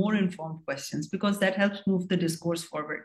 more informed questions, because that helps move the discourse forward.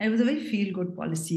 It was a very feel good policy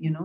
you know,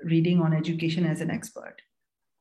reading on education as an expert,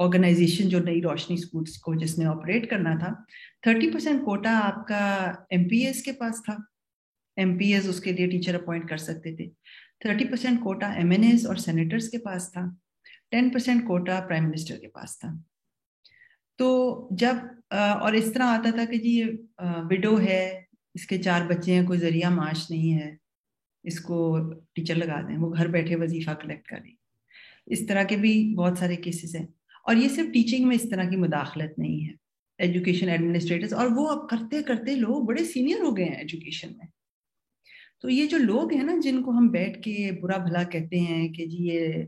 organisation جو نئی روشنی schools کو جس نے operate کرنا تھا, 30% quota آپ کا ایم پی ایز کے پاس تھا, ایم پی ایز اس کے لیے ٹیچر اپوائنٹ کر سکتے تھے. 30% کوٹا ایم این ایز اور سینیٹرز کے پاس تھا. 10% کوٹا پرائم منسٹر کے پاس تھا. تو جب اور اس طرح آتا تھا کہ جی وڈو ہے, اس کے 4 بچے ہیں, کوئی ذریعہ معاش نہیں ہے, اس کو ٹیچر لگا دیں, وہ گھر بیٹھے وظیفہ کلیکٹ کریں. اس طرح کے بھی بہت سارے کیسز ہیں. اور یہ صرف ٹیچنگ میں اس طرح کی مداخلت نہیں ہے, ایجوکیشن ایڈمنسٹریٹرز, اور وہ اب کرتے کرتے لوگ بڑے سینئر ہو گئے ہیں ایجوکیشن میں. تو یہ جو لوگ ہیں نا جن کو ہم بیٹھ کے برا بھلا کہتے ہیں کہ جی یہ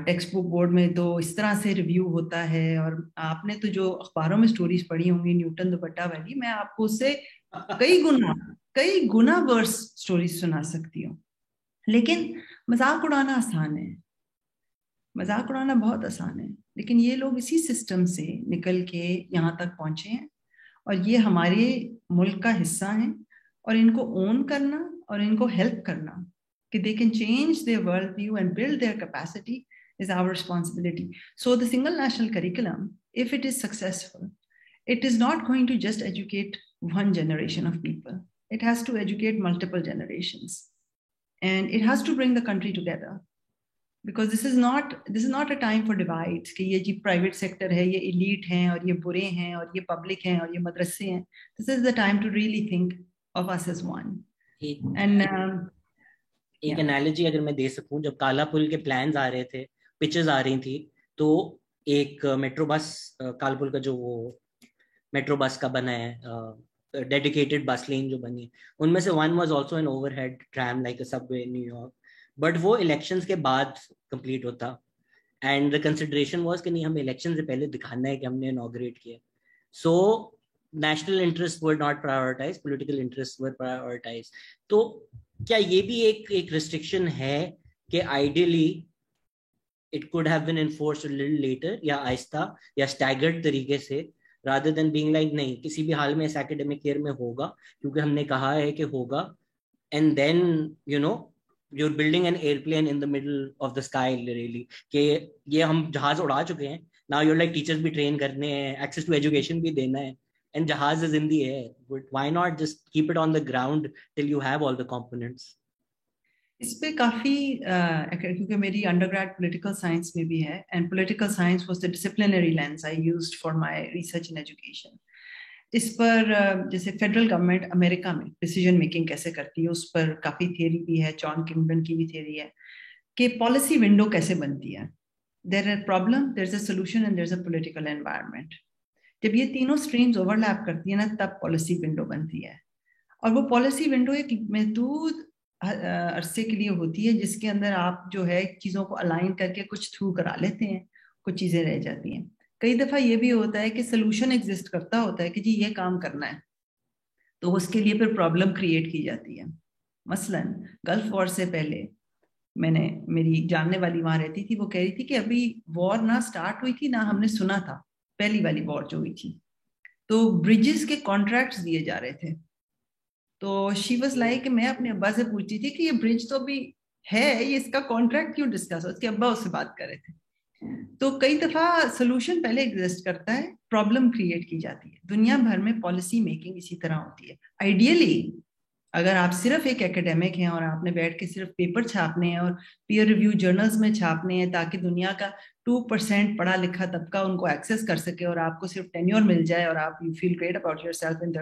ٹیکسٹ بک بورڈ میں تو اس طرح سے ریویو ہوتا ہے, اور آپ نے تو جو اخباروں میں سٹوریز پڑھی ہوں گی نیوٹن دوپٹہ والی, میں آپ کو اس سے کئی گنا ورس سٹوریز سنا سکتی ہوں. لیکن مذاق اڑانا آسان ہے, مذاق اڑانا بہت آسان ہے, لیکن یہ لوگ اسی سسٹم سے نکل کے یہاں تک پہنچے ہیں, اور یہ ہمارے ملک کا حصہ ہیں, اور ان کو اون کرنا اور ان کو ہیلپ کرنا کہ they can change their world view and build their capacity is our responsibility. So the single national curriculum, if it is successful, it is not going to just educate one generation of people. It has to educate multiple generations, and it has to bring the country together. Because this is not a time for divides کہ یہ جی private sector ہے, یہ elite ہیں اور یہ برے ہیں, اور یہ public ہیں اور یہ مدرسے ہیں. This is the time to really think of us as one. And ایک انالوجی اگر میں دے سکوں, جب کالا پل کے پلانز آ رہے تھے, پچز آ رہی تھی, تو ایک میٹرو بس, کالا پل کا جو وہ میٹرو بس کا بنا ہے, ڈیڈیکیٹڈ بس لین جو بنی ہے, ان میں سے one was also an overhead tram like a subway in New York, but وہ الیکشنز کے بعد کمپلیٹ ہوتا, اینڈ دا کنسیڈریشن واز کہ نہیں, ہمیں الیکشن سے پہلے دکھانا ہے کہ ہم نے انوگریٹ کیا. So national interest were not privatize, political interest were privatize. تو کیا یہ بھی ایک ریسٹرکشن ہے کہ ideally it could have been enforced little later, یا آہستہ یا اسٹیگرڈ طریقے سے, rather than being like نہیں کسی بھی حال میں اس ایکیڈیمک ایئر میں ہوگا کیونکہ ہم نے کہا ہے کہ ہوگا, and then you know you're building an airplane in the middle of the sky really, کہ یہ ہم جہاز اڑا چکے ہیں, now you're like teachers بھی ٹرین کرنے ہیں, access to education بھی دینا ہے, and جہاز is in the air, but why not just keep it on the ground till you have all the components. اس پہ کافی کیونکہ میری انڈر گریڈ پولیٹیکل سائنس میں بھی ہے, and political science was the disciplinary lens I used for my research in education. اس پر جیسے federal government امریکہ میں ڈیسیجن میکنگ کیسے کرتی ہے, اس پر کافی تھیوری بھی ہے, جان کمبن کی بھی تھیوری ہے کہ پالیسی ونڈو کیسے بنتی ہے. There a problem, there is a solution, and there is a political environment. جب یہ تینوں اسٹریمز اوور لیپ کرتی ہیں نا, تب پالیسی ونڈو بنتی ہے. اور وہ پالیسی ونڈو ایک محدود عرصے کے لیے ہوتی ہے, جس کے اندر آپ جو ہے چیزوں کو الائن کر کے کچھ تھرو کرا لیتے ہیں, کچھ چیزیں رہ جاتی ہیں. کئی دفعہ یہ بھی ہوتا ہے کہ سلوشن ایگزسٹ کرتا ہوتا ہے کہ جی یہ کام کرنا ہے, تو اس کے لیے پھر پرابلم کریٹ کی جاتی ہے. مثلاً گلف وار سے پہلے میری جاننے والی وہاں رہتی تھی, وہ کہہ رہی تھی کہ ابھی وار نہ سٹارٹ ہوئی تھی نہ ہم نے سنا تھا, پہلی والی وار جو ہوئی تھی, تو بریجز کے کانٹریکٹس دیے جا رہے تھے. تو شی واز لائک کہ میں اپنے ابا سے پوچھتی تھی کہ یہ برج تو ابھی ہے, یہ اس کا کانٹریکٹ کیوں ڈسکس ہو, اس کے ابا اس سے بات کر رہے تھے. تو کئی دفعہ سولوشن پہلے ایگزسٹ کرتا ہے, پرابلم کریٹ کی جاتی ہے. دنیا بھر میں پالیسی میکنگ اسی طرح ہوتی ہے. آئیڈیلی اگر آپ صرف ایک ایکیڈیمک ہیں اور آپ نے بیٹھ کے صرف پیپر چھاپنے ہیں اور پیئر ریویو جرنلز میں چھاپنے ہیں تاکہ دنیا کا 2% پڑھا لکھا طبقہ ان کو ایکسیس کر سکے, اور آپ کو صرف ٹینیور مل جائے اور آپ you feel great about yourself in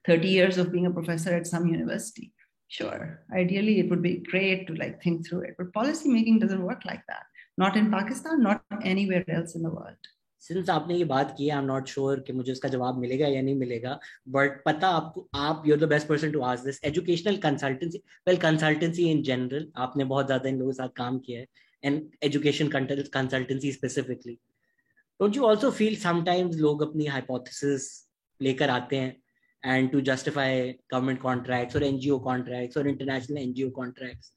30 years of being a professor at some university. Sure, ideally it would be great to like think through it, but policy making doesn't work like that. Not in Pakistan, not anywhere else in the world. Since آپ نے یہ بات کی, I'm not sure کہ مجھے اس کا جواب ملے گا یا نہیں ملے گا, but پتہ آپ you're the best person to ask this. Educational consultancy, well consultancy in general, آپ نے بہت زیادہ ان لوگوں کے ساتھ کام کیا ہے, and education consultancy specifically. Don't you also feel sometimes لوگ اپنی hypothesis لے کر آتے ہیں and to justify government contracts or NGO contracts or international NGO contracts,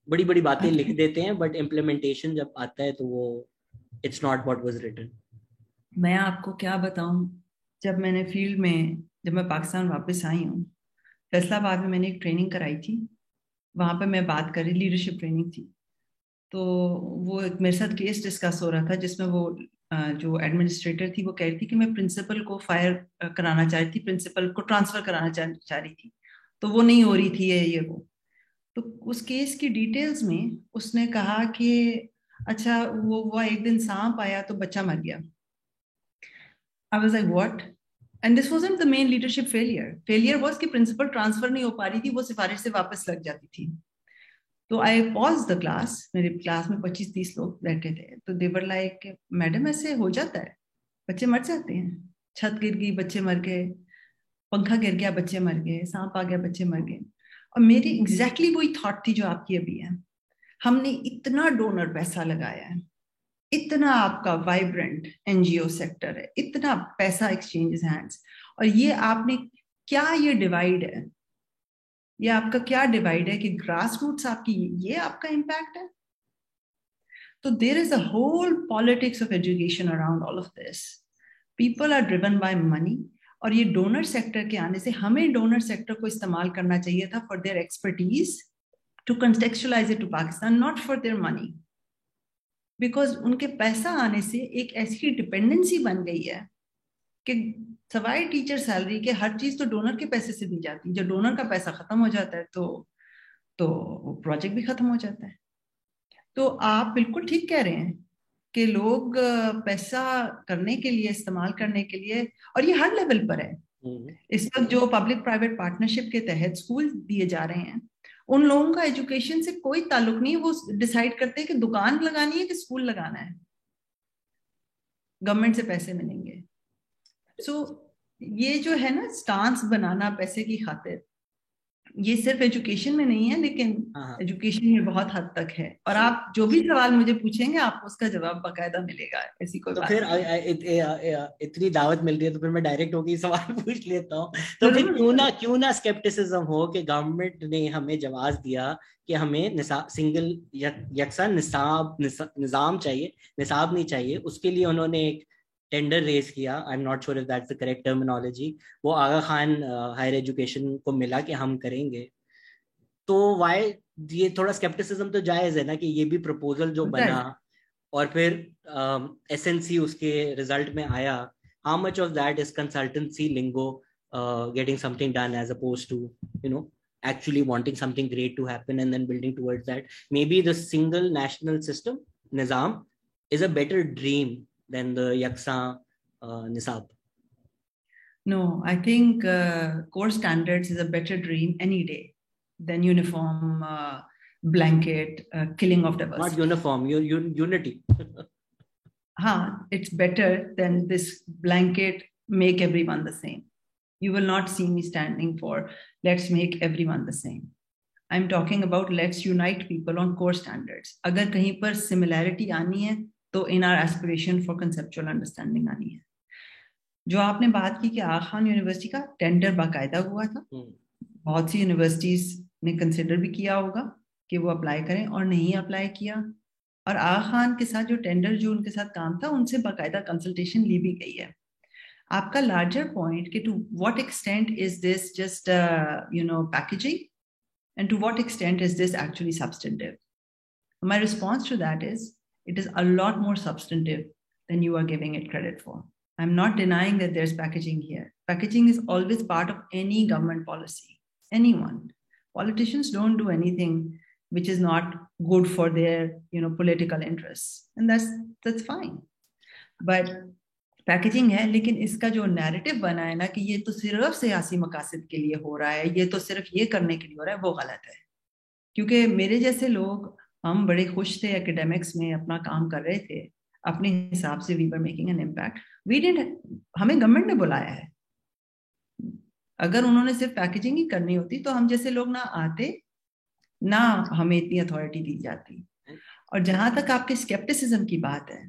بڑی بڑی باتیں لکھ دیتے ہیں, but implementation جب آتا ہے تو وہ it's not what was written. میں آپ کو کیا بتاؤں, جب میں نے فیلڈ میں جب میں پاکستان واپس آئی ہوں, فیصلہ آباد میں میں نے ایک ٹریننگ کرائی تھی, وہاں پہ میں بات کری, لیڈرشپ ٹریننگ تھی. تو وہ میرے ساتھ کیس ڈسکس ہو رہا تھا جس میں وہ جو ایڈمنسٹریٹر تھی وہ کہہ رہی تھی کہ میں پرنسپل کو فائر کرانا چاہ رہی تھی, پرنسپل کو ٹرانسفر کرانا چاہ رہی تھی, تو وہ نہیں ہو رہی تھی یہ وہ. تو اس کیس کی ڈیٹیلز میں اس نے کہا کہ اچھا وہ ہوا ایک دن سانپ آیا تو بچہ مر گیا. I was like what? And this wasn't the main leadership failure. Failure was کہ principal transfer نہیں ہو پا رہی تھی, وہ سفارش سے واپس لگ جاتی تھی. تو I paused the class, میرے کلاس میں 25-30 لوگ بیٹھے تھے, تو they were like میڈم ایسے ہو جاتا ہے, بچے مر جاتے ہیں, چھت گر گئی بچے مر گئے, پنکھا گر گیا بچے مر گئے, سانپ آ گیا بچے مر گئے. اور میری ایگزیکٹلی وہی تھاٹ تھی جو آپ کی ابھی ہے. ہم نے اتنا ڈونر پیسہ لگایا ہے, اتنا آپ کا وائبرنٹ این جی او سیکٹر ہے, اتنا پیسہ ایکسچینج ہینڈس, اور یہ آپ نے کیا یہ ڈیوائڈ ہے, یہ آپ کا کیا ڈیوائڈ ہے کہ گراس روٹس آپ کی یہ آپ کا امپیکٹ ہے. تو there is a whole politics of education around all of this. People are driven by money, اور یہ ڈونر سیکٹر کے آنے سے ہمیں ڈونر سیکٹر کو استعمال کرنا چاہیے تھا for their expertise to contextualize it to Pakistan, not for their money. Because ان کے پیسہ آنے سے ایک ایسی ڈپینڈنسی بن گئی ہے کہ سوائے ٹیچر سیلری کے ہر چیز تو ڈونر کے پیسے سے دی جاتی ہے. جب ڈونر کا پیسہ ختم ہو جاتا ہے تو وہ پروجیکٹ بھی ختم ہو جاتا ہے. تو آپ بالکل ٹھیک کہہ رہے ہیں کہ لوگ پیسہ کرنے کے لیے, استعمال کرنے کے لیے, اور یہ ہر لیول پر ہے. اس وقت جو پبلک پرائیویٹ پارٹنرشپ کے تحت اسکول دیے جا رہے ہیں, ان لوگوں کا ایجوکیشن سے کوئی تعلق نہیں. وہ ڈیسائیڈ کرتے ہیں کہ دکان لگانی ہے کہ اسکول لگانا ہے, گورنمنٹ سے پیسے ملیں گے. سو یہ جو ہے نا سٹانس بنانا پیسے کی خاطر, یہ صرف ایجوکیشن میں نہیں ہے لیکن ایجوکیشن میں بہت حد تک ہے. اور آپ جو بھی سوال مجھے پوچھیں گے آپ کو اس کا جواب باقاعدہ ملے گا, ایسی کوئی تو بات پھر نہیں. اتنی دعوت مل رہی ہے تو پھر میں ڈائریکٹ ہو کے سوال پوچھ لیتا ہوں. تو پھر کیوں نہ اسکیپٹسزم ہو کہ گورنمنٹ نے ہمیں جواز دیا کہ ہمیں سنگل یکساں نظام چاہیے, نصاب نہیں چاہیے. اس کے لیے انہوں نے ایک ٹینڈر ریز کیا, I am not sure if that's the correct terminology. وہ آغا خان ہائر ایجوکیشن کو ملا کہ ہم کریں گے. تو وائی یہ تھوڑا اسکیپٹسزم تو جائز ہے نا کہ یہ بھی پرپوزل جو بنا اور پھر ایس این سی اس کے ریزلٹ میں آیا, how much of that is consultancy lingo getting something done as opposed to actually wanting something great to happen and then building towards that. Maybe the single national system nizam is a better dream than the yaksan nisab. No, I think core standards is a better dream any day than uniform blanket killing of diversity. Not uniform, unity. It's better than this blanket make everyone the same. You will not see me standing for let's make everyone the same. I'm talking about let's unite people on core standards. اگر کہیں پر similarity آنی ہے تو in our aspiration for conceptual understanding آنی ہے. جو آپ نے بات کی کہ آغا خان یونیورسٹی کا ٹینڈر باقاعدہ ہوا تھا, بہت سی یونیورسٹیز نے کنسیڈر بھی کیا ہوگا کہ وہ اپلائی کریں اور نہیں اپلائی کیا, اور آغا خان کے ساتھ جو ٹینڈر جو ان کے ساتھ کام تھا ان سے باقاعدہ کنسلٹیشن لی بھی گئی ہے. آپ کا لارجر پوائنٹ کہ to what extent is this just packaging and to what extent is this actually substantive. My response to that is it is a lot more substantive than you are giving it credit for. I'm not denying that there's packaging here. Packaging is always part of any government policy. Anyone. Politicians don't do anything which is not good for their, political interests. And that's fine. But packaging ہے, لیکن اس کا جو narrative بنا ہے نا کہ یہ تو صرف سیاسی مقاصد کے لیے ہو رہا ہے, یہ تو صرف یہ کرنے کے لیے ہو رہا ہے, وہ غلط ہے. کیونکہ میرے جیسے لوگ, ہم بڑے خوش تھے ایکیڈیمکس میں اپنا کام کر رہے تھے اپنے حساب سے, we were making an impact. ہمیں گورنمنٹ نے بلایا ہے. اگر انہوں نے صرف پیکیجنگ ہی کرنی ہوتی تو ہم جیسے لوگ نہ آتے, نہ ہمیں اتنی اتھارٹی دی جاتی. اور جہاں تک آپ کے اسکیپٹسزم کی بات ہے,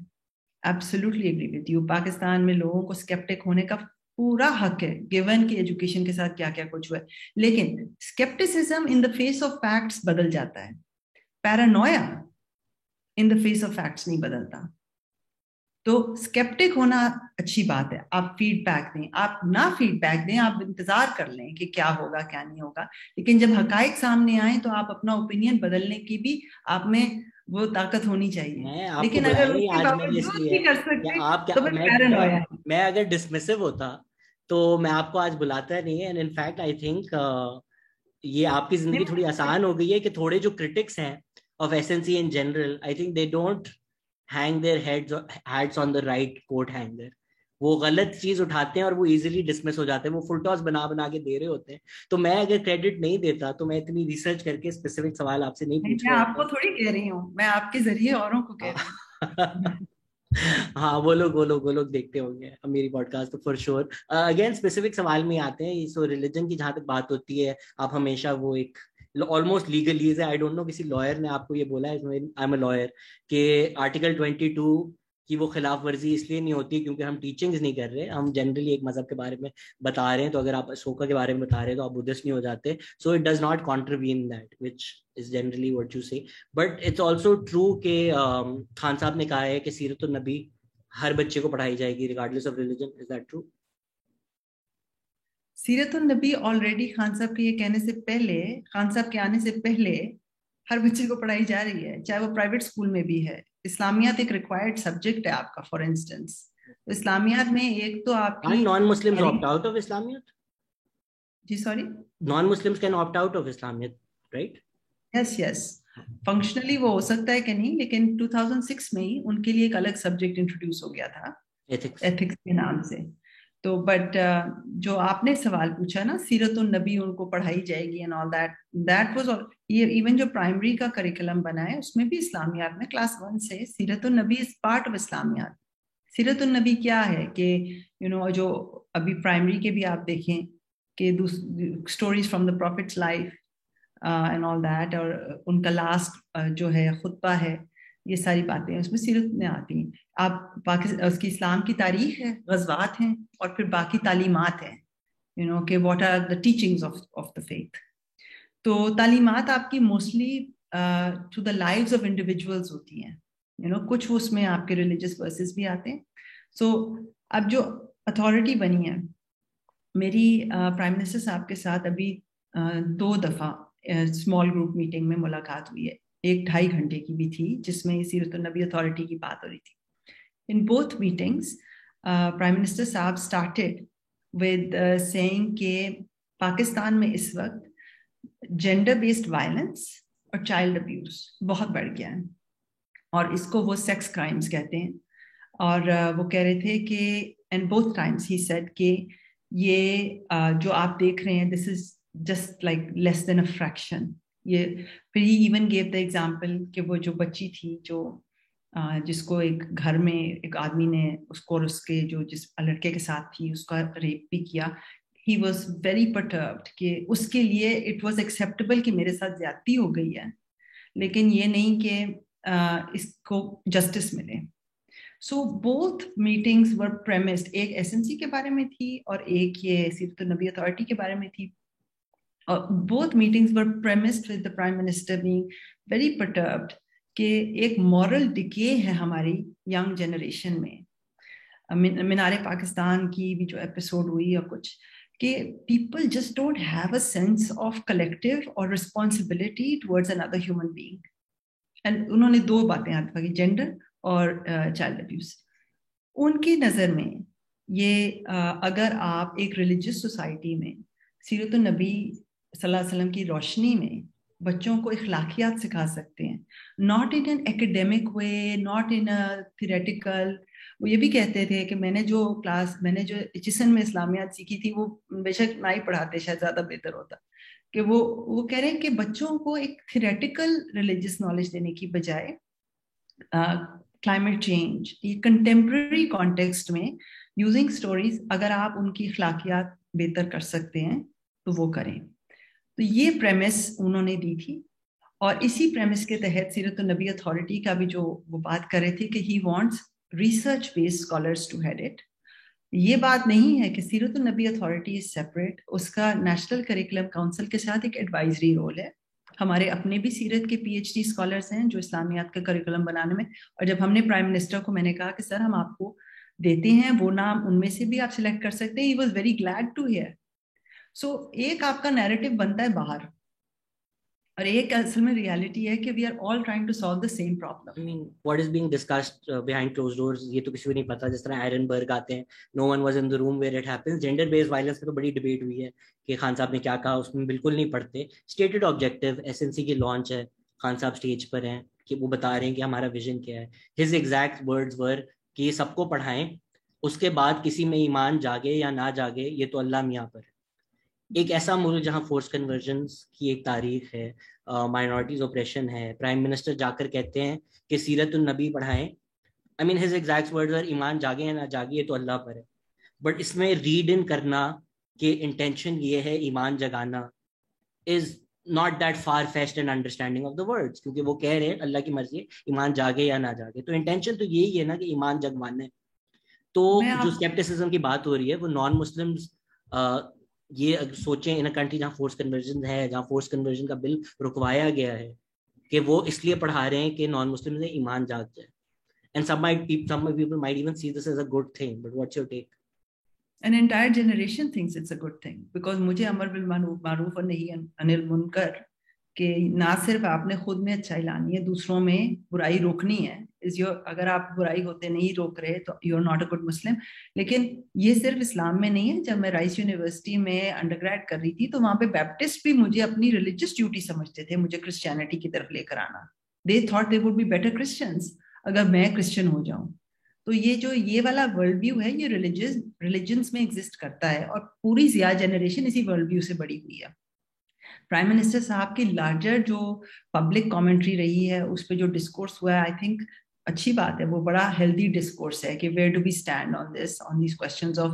absolutely agree with you. Pakistan میں لوگوں کو اسکیپٹک ہونے کا پورا حق ہے, گیون کہ ایجوکیشن کے ساتھ کیا کیا کچھ ہوا ہے. لیکن scepticism in the face of facts بدل جاتا ہے, paranoia in the face of facts نہیں بدلتا. تو اسکیپٹک ہونا اچھی بات ہے, آپ فیڈ بیک دیں, آپ نہ فیڈ بیک دیں, آپ انتظار کر لیں کہ کیا ہوگا کیا نہیں ہوگا. لیکن جب حقائق سامنے آئیں تو آپ اپنا اوپینین بدلنے کی بھی آپ میں وہ طاقت ہونی چاہیے. میں آپ کو لیکن بلایا اگر ہی اس کے آج میرے اس باوجود لیے نہیں کر کہ سکتے آپ کیا تو پھر پیرانویا ہے. میں اگر ڈسمسو ہوتا تو میں آپ کو آج بلاتا نہیں ہے. And in fact I think یہ آپ کی زندگی تھوڑی آسان ہو گئی ہے کہ تھوڑے جو کرٹکس ہیں of SNC in general, I think they don't hang their heads on the right coat hanger. وہ غلط چیز اٹھاتے ہیں اور وہ ایزیلی ڈسمس ہو جاتے ہیں, وہ فل ٹاس بنا کے دے رہے ہوتے ہیں. تو میں اگر کریڈٹ نہیں دیتا تو میں اتنی ریسرچ کر کے اسپیسیفک سوال آپ سے نہیں پوچھ میں رہا آپ ہوتا. کو تھوڑی کہہ رہی ہوں, میں آپ کے ذریعے اوروں کو کہہ رہی ہوں. ہاں وہ لوگ دیکھتے ہوں گے میری پوڈ کاسٹ تو فور شیور. اگین اسپیسیفک سوال میں آتے ہیں. سو ریلیجن کی جہاں تک بات ہوتی ہے, آپ ہمیشہ وہ ایک آلموسٹ لیگلیز ہے. آئی ڈونٹ نو کسی لائر نے آپ کو یہ بولا ہے, آئی ایم اے لائر, کہ آرٹیکل 22 کی وہ خلاف ورزی اس لیے نہیں ہوتی کیونکہ ہم ٹیچنگز نہیں کر رہے, ہم جنرلی ایک مذہب کے بارے میں بتا رہے ہیں. تو اگر آپ اشوکا کے بارے میں بتا رہے ہیں تو آپ بدھسٹ نہیں ہو جاتے. So it does not contravene that which is generally what you say. But it's also true کہ خان صاحب نے کہا ہے کہ سیرت النبی ہر بچے کو پڑھائی جائے گی regardless of religion. Is that true? سیرت النبی آلریڈی خان صاحب کے یہ کہنے سے پہلے, خان صاحب کے آنے سے پہلے ہر بچے کو پڑھائی جا رہی ہے, چاہے وہ پرائیویٹ اسکول میں بھی ہے. اسلامیات ایک ریکوائرڈ سبجیکٹ ہے آپ کا. فار انسٹنس اسلامیات میں ایک تو آپ کی non Muslims opt out of اسلامیت. جی sorry, non Muslims can opt out of اسلامیت, رائٹ؟ Yes yes. فنکشنلی وہ ہو سکتا ہے کہ نہیں, لیکن 2006 میں ہی ان کے لیے ایک الگ سبجیکٹ انٹروڈیوس ہو گیا تھا ایتھکس کے نام سے. تو بٹ جو آپ نے سوال پوچھا نا, سیرت النبی ان کو پڑھائی جائے گی and all that was even جو پرائمری کا کریکولم بنا ہے اس میں بھی اسلامیات میں کلاس 1 سے سیرت النبی از پارٹ آف اسلامیات. سیرت النبی کیا ہے کہ جو ابھی پرائمری کے بھی آپ دیکھیں کہ stories from the prophet's life and all that, اور ان کا لاسٹ جو ہے خطبہ ہے, یہ ساری باتیں اس میں سیرت میں آتی ہیں. آپ اس کی اسلام کی تاریخ ہے, غزوات ہیں, اور پھر باقی تعلیمات ہیں کہ what are the teachings of the faith. تو تعلیمات آپ کی mostly to the lives of individuals ہوتی ہیں. کچھ اس میں آپ کے ریلیجیس ورسز بھی آتے ہیں. سو اب جو اتھارٹی بنی ہے, میری پرائم منسٹر صاحب کے ساتھ ابھی 2 دفعہ اسمال گروپ میٹنگ میں ملاقات ہوئی ہے. ایک 2.5 گھنٹے کی بھی تھی جس میں سیرت النبی اتھارٹی کی بات ہو رہی تھی. In both meetings, Prime Minister صاحب started with saying کہ پاکستان میں اس وقت جینڈر بیسڈ وائلنس اور چائلڈ ابیوز بہت بڑھ گیا ہے, اور اس کو وہ سیکس کرائمز کہتے ہیں. اور وہ کہہ رہے تھے کہ and both times he said کہ یہ جو آپ دیکھ رہے ہیں this is just like less than a friction. یہ پھر he even give the example کہ وہ جو بچی تھی جو جس کو ایک گھر میں ایک آدمی نے اس کو اور اس کے جو جس لڑکے کے ساتھ تھی اس کا ریپ بھی کیا. ہی واز ویری پرٹربڈ کہ اس کے لیے اٹ واز ایکسیپٹیبل کہ میرے ساتھ زیادتی ہو گئی ہے, لیکن یہ نہیں کہ اس کو جسٹس ملے. سو بوتھ میٹنگز ور پریمسڈ, ایک SNC کے بارے میں تھی اور ایک یہ سیرت النبی اتھارٹی کے بارے میں تھی. اور both meetings were premised with the Prime Minister being very perturbed کہ ایک مورل ڈکے ہے ہماری ینگ جنریشن میں. مینار پاکستان کی بھی جو ایپیسوڈ ہوئی اور کچھ کہ people just don't have a sense of collective اور responsibility towards another human being. And انہوں نے 2 باتیں یاد رکھی, جینڈر اور چائلڈ ابیوز. ان کی نظر میں یہ اگر آپ ایک ریلیجیس سوسائٹی میں سیرت النبی صلی اللہ علیہ وسلم کی روشنی میں بچوں کو اخلاقیات سکھا سکتے ہیں, not in an academic way, not in theoretical. وہ یہ بھی کہتے تھے کہ میں نے جو ایچسن میں اسلامیات سیکھی تھی وہ بے شک نہ ہی پڑھاتے, شاید زیادہ بہتر ہوتا. کہ وہ کہہ رہے ہیں کہ بچوں کو ایک تھیوریٹیکل ریلیجیس نالج دینے کی بجائے کلائمیٹ چینج یہ کنٹمپرری کانٹیکسٹ میں یوزنگ اسٹوریز, اگر آپ ان کی اخلاقیات بہتر کر سکتے ہیں تو وہ کریں. تو یہ پریمس انہوں نے دی تھی, اور اسی پریمس کے تحت سیرت النبی اتھارٹی کا بھی جو وہ بات کر رہے تھے کہ he wants research based scholars to head it. یہ بات نہیں ہے کہ سیرت النبی اتھارٹی از سیپریٹ, اس کا نیشنل کریکولم کاؤنسل کے ساتھ ایک ایڈوائزری رول ہے. ہمارے اپنے بھی سیرت کے PhD اسکالرس ہیں جو اسلامیات کا کریکولم بنانے میں, اور جب ہم نے پرائم منسٹر کو میں نے کہا کہ سر ہم آپ کو دیتے ہیں وہ نام, ان میں سے بھی آپ سلیکٹ کر سکتے ہیں, he was very glad to hear. So ایک آپ کا نیریٹو بنتا ہے باہر, اور ایک اصل میں ریالٹی ہے کہ we are all trying to solve the same problem. I mean, what is being discussed behind closed doors, یہ تو کسی کو نہیں پتا. جس طرح آئرن برگ آتے ہیں, no one was in the room where it happens. Gender based violence پہ تو بڑی ڈبیٹ ہوئی ہے کہ خان صاحب نے کیا کہا, اس میں بالکل نہیں پڑھتے. اسٹیٹڈ آبجیکٹیو SNC کی لانچ ہے, خان صاحب اسٹیج پر ہیں کہ وہ بتا رہے ہیں کہ ہمارا ویژن کیا ہے. His exact words were کہ یہ سب کو پڑھائیں, اس کے بعد کسی میں ایمان جاگے یا نہ جاگے یہ تو اللہ میاں پر ہے. ایک ایسا ملک جہاں فورس کنورژنس کی ایک تاریخ ہے, مائنورٹیز اوپریشن ہے, پرائم منسٹر جا کر کہتے ہیں کہ سیرت النبی پڑھائیں. I mean, his exact words are ایمان جاگے یا نہ جاگے یہ تو اللہ پر ہے. بٹ اس میں ریڈ ان کرنا کہ انٹینشن یہ ہے ایمان جگانا is not that far fetched an understanding of the words, کیونکہ وہ کہہ رہے ہیں اللہ کی مرضی ہے ایمان جاگے یا نہ جاگے, تو انٹینشن تو یہی ہے نا کہ ایمان جگوانا ہے. تو جو اسکیپٹسزم کی بات ہو رہی ہے وہ نان مسلمز یہ سوچیں ان کنٹری جہاں فورس کنورژن ہے, جہاں فورس کنورژن کا بل رکوایا گیا ہے, کہ وہ اس لیے پڑھا رہے ہیں کہ نان مسلم سے ایمان جاگ جائے. And some people might even see this as a good thing, but what's your take? An entire generation thinks it's a good thing, because مجھے امر بالمعروف اور نہی عن المنکر کہ نہ صرف آپ نے خود میں اچھائی لانی ہے, دوسروں میں برائی روکنی ہے. اگر آپ برائی ہوتے نہیں روک رہے تو you are not a good Muslim. لیکن یہ صرف اسلام میں نہیں ہے. جب میں رائس یونیورسٹی میں انڈر گریڈ کر رہی تھی تو وہاں پہ بیپٹسٹ بھی مجھے اپنی ریلیجس ڈیوٹی سمجھتے تھے مجھے کرسچینٹی کی طرف لے کر آنا. They thought they would be better Christians اگر میں کرسچن ہو جاؤں. تو یہ والا ورلڈ ویو ہے, یہ ریلیجنس میں ایگزسٹ کرتا ہے, اور پوری ضیاء جنریشن اسی ورلڈ ویو سے بڑی ہوئی ہے. پرائم منسٹر صاحب کی لارجر جو پبلک کامنٹری رہی ہے, اس پہ جو ڈسکورس ہوا ہے, آئی تھنک اچھی بات ہے, وہ بڑا ہیلدی ڈسکورس ہے کہ where do we stand on this, on these questions of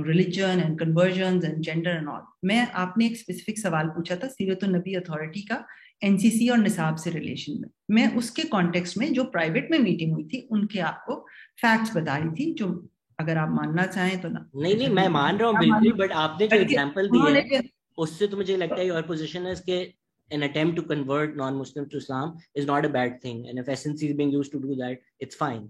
religion and conversions and gender and all. میں آپ نے ایک اسپیسیفک سوال پوچھا تھا سیرت النبی اتھارٹی کا NCC اور نصاب سے ریلیشن میں اس کے کانٹیکسٹ میں جو پرائیویٹ میں میٹنگ ہوئی تھی ان کے آپ کو فیکٹس بتا رہی تھی, جو اگر آپ ماننا چاہیں تو. نہیں میں مان رہا ہوں بالکل, بٹ آپ نے جو ایگزامپل دی ہے اس سے تو مجھے لگتا ہے your position is کہ an attempt to convert non-Muslims to Islam is not a bad thing, and if SNC is being used to do that, it's fine.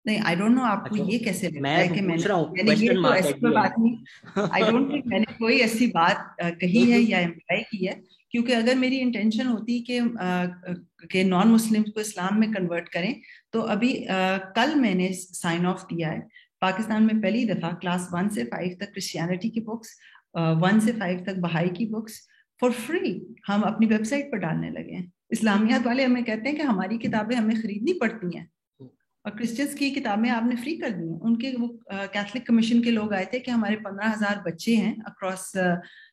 نہیں, I don't know آپ کو یہ کیسے لگتا ہے کہ میں نے یہ تو ایسی کوئی بات نہیں, I don't think میں نے کوئی ایسی بات کہی ہے یا امپلائی کی ہے, کیونکہ اگر میری انٹینشن ہوتی کہ نان مسلمس کو اسلام میں کنورٹ کریں تو ابھی کل میں نے سائن آف کیا ہے پاکستان میں پہلی دفعہ کلاس 1 سے 5 تک کرسچینٹی کی بکس, 1 سے 5 تک بہائی کی بکس فار فری ہم اپنی ویب سائٹ پر ڈالنے لگے ہیں. اسلامیات والے ہمیں کہتے ہیں کہ ہماری کتابیں ہمیں خریدنی پڑتی ہیں, اور کرسچنس کی کتابیں آپ نے فری کر دی ہیں. ان کے وہ کیتھولک کمیشن کے لوگ آئے تھے کہ ہمارے 15,000 بچے ہیں اکراس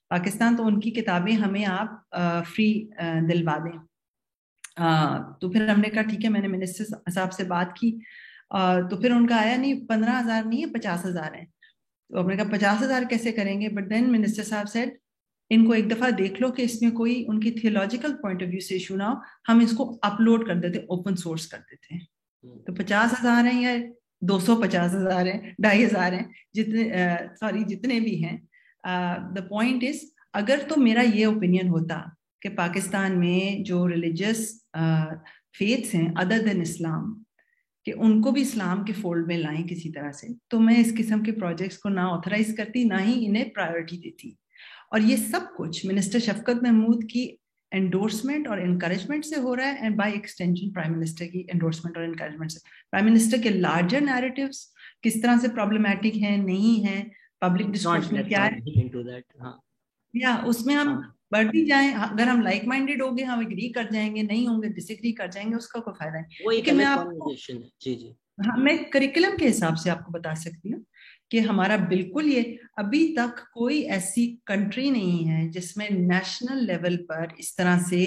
پاکستان, تو ان کی کتابیں ہمیں آپ فری دلوا دیں. تو پھر ہم نے کہا ٹھیک ہے, میں نے منسٹر صاحب سے بات کی, تو پھر ان کا آیا نہیں 15,000 نہیں ہے 50,000 ہیں. تو ہم نے کہا 50,000 کیسے کریں گے, بٹ دین منسٹر صاحب سیڈ ان کو ایک دفعہ دیکھ لو کہ اس میں کوئی ان کی تھیولوجیکل پوائنٹ آف ویو سے ایشو نہ ہو, ہم اس کو اپلوڈ کر دیتے, اوپن سورس کر دیتے ہیں. تو 50,000 ہیں یا 250,000 ہیں, 2,500 ہیں, جتنے بھی ہیں. دا پوائنٹ از, اگر تو میرا یہ اوپینین ہوتا کہ پاکستان میں جو ریلیجس فیتھس ہیں ادر دین اسلام, کہ ان کو بھی اسلام کے فولڈ میں لائیں کسی طرح سے, تو میں اس قسم کے پروجیکٹس کو نہ آتھرائز کرتی, نہ ہی انہیں پرائیورٹی دیتی. اور یہ سب کچھ منسٹر شفقت محمود کی انڈورسمنٹ اور انکریجمنٹ سے ہو رہا ہے, and by extension prime minister کی انڈورسمنٹ اور انکریجمنٹ سے. پرائم منسٹر کے لارجر نیریٹیوز کس طرح سے پرابلمیٹک ہیں, نہیں ہیں, پبلک ڈسکورس میں کیا ہے, یا اس میں ہم بڑھ بھی جائیں. اگر ہم لائک مائنڈیڈ ہوں گے ہم اگری کر جائیں گے, نہیں ہوں گے ڈس ایگری کر جائیں گے, اس کا کوئی فائدہ نہیں. لیکن میں آپ کو میں کریکولم کے حساب سے آپ کو بتا سکتی ہوں کہ ہمارا بالکل یہ ابھی تک کوئی ایسی کنٹری نہیں ہے جس میں نیشنل لیول پر اس طرح سے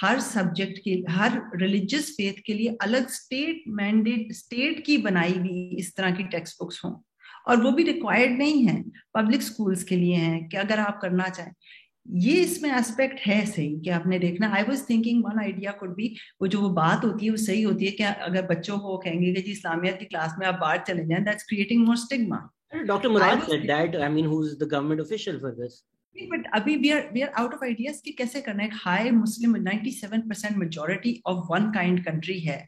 ہر سبجیکٹ کے, ہر ریلیجس فیتھ کے لیے الگ اسٹیٹ مینڈیٹ, اسٹیٹ کی بنائی ہوئی اس طرح کی ٹیکسٹ بکس ہوں, اور وہ بھی ریکوائرڈ نہیں ہیں, پبلک اسکولس کے لیے ہیں کہ اگر آپ کرنا چاہیں. یہ اس میں ایسپیکٹ ہے صحیح کہ آپ نے دیکھنا. I was thinking one idea could be, وہ جو بات ہوتی ہے وہ صحیح ہوتی ہے کہ اگر بچوں کو کہیں گے کہ جی اسلامیات کی کلاس میں آپ باہر چلے جائیں, that's creating more stigma. Dr. Murad said that. I mean, who's the government official for this? But abhi we are out of ideas ki kaise karna hai. High Muslim 97% majority of one kind country hai.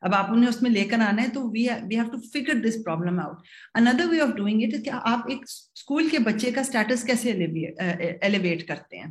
اب آپ انہیں اس میں لے کر آنا ہے تو we have to figure this problem out. Another way of doing it is کہ آپ ایک اسکول کے بچے کا اسٹیٹس کیسے ایلیویٹ کرتے ہیں.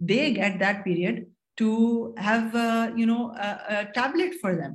they get that period to have a tablet for them,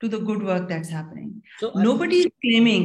to the good work that's happening. So nobody is claiming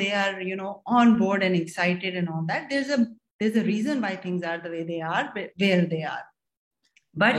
they are on board and excited and all that. There's a reason why things are the way they are, where they are. But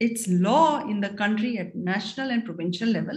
it's law in the country at national and provincial level,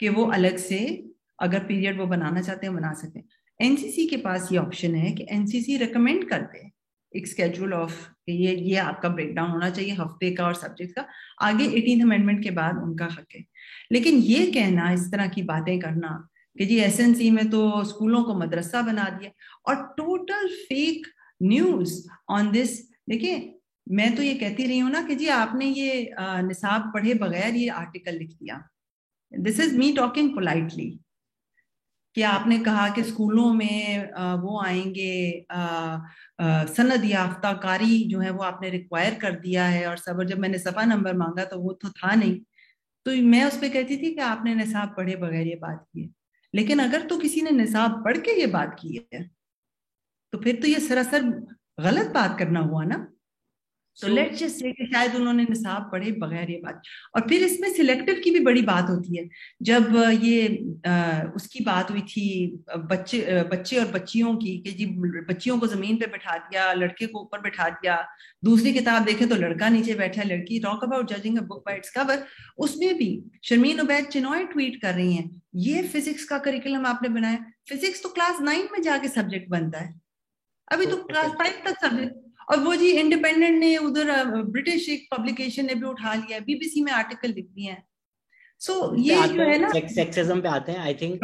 کہ وہ الگ سے اگر period وہ بنانا چاہتے ہیں بنا سکتے ہیں. NCC کے پاس یہ آپشن ہے کہ NCC ریکمینڈ کرتے ہیں ایک اسکیڈول آف یہ آپ کا بریک ڈاؤن ہونا چاہیے ہفتے کا اور سبجیکٹ کا. آگے 18th امینڈمنٹ کے بعد ان کا حق ہے. لیکن یہ کہنا, اس طرح کی باتیں کرنا کہ جی SNC میں تو اسکولوں کو مدرسہ بنا دیا, اور ٹوٹل فیک نیوز آن دس. دیکھیں میں تو یہ کہتی رہی ہوں نا کہ جی آپ نے یہ نصاب پڑھے بغیر یہ آرٹیکل لکھ دیا. دس از می ٹاکنگ پولائٹلی, کہ آپ نے کہا کہ اسکولوں میں وہ آئیں گے سند یافتہ کاری جو ہے وہ آپ نے ریکوائر کر دیا ہے, اور سب. جب میں نے صفحہ نمبر مانگا تو وہ تو تھا نہیں, تو میں اس پہ کہتی تھی کہ آپ نے نصاب پڑھے بغیر یہ بات کی ہے. لیکن اگر تو کسی نے نصاب پڑھ کے یہ بات کی ہے تو پھر تو یہ سراسر غلط بات کرنا ہوا نا. تو لیٹس جسٹ سے کہ شاید انہوں نے نصاب پڑھے بغیر یہ بات. اور پھر اس میں سلیکٹو کی بھی بڑی بات ہوتی ہے. جب یہ اس کی بات ہوئی تھی بچے اور بچیوں کی کہ جی بچیوں کو زمین پہ بٹھا دیا, لڑکے کو اوپر بٹھا دیا, دوسری کتاب دیکھیں تو لڑکا نیچے بیٹھا ہے, لڑکی. Talk about judging a book by its cover. اس میں بھی شرمین عبید چنوئے ٹویٹ کر رہی ہیں یہ فزکس کا کریکولم آپ نے بنایا. فزکس تو کلاس 9 میں جا کے سبجیکٹ بنتا ہے, ابھی تو کلاس 5 تک سبجیکٹ. اور وہ جی انڈیپینڈنٹ نے ادھر برٹش ایک پبلیکیشن نے بھی اٹھا لیا ہے, BBC میں آرٹیکل لکھ دیے ہیں. سو یہ جو ہے نا سیکسزم پہ آتے ہیں. آئی تھنک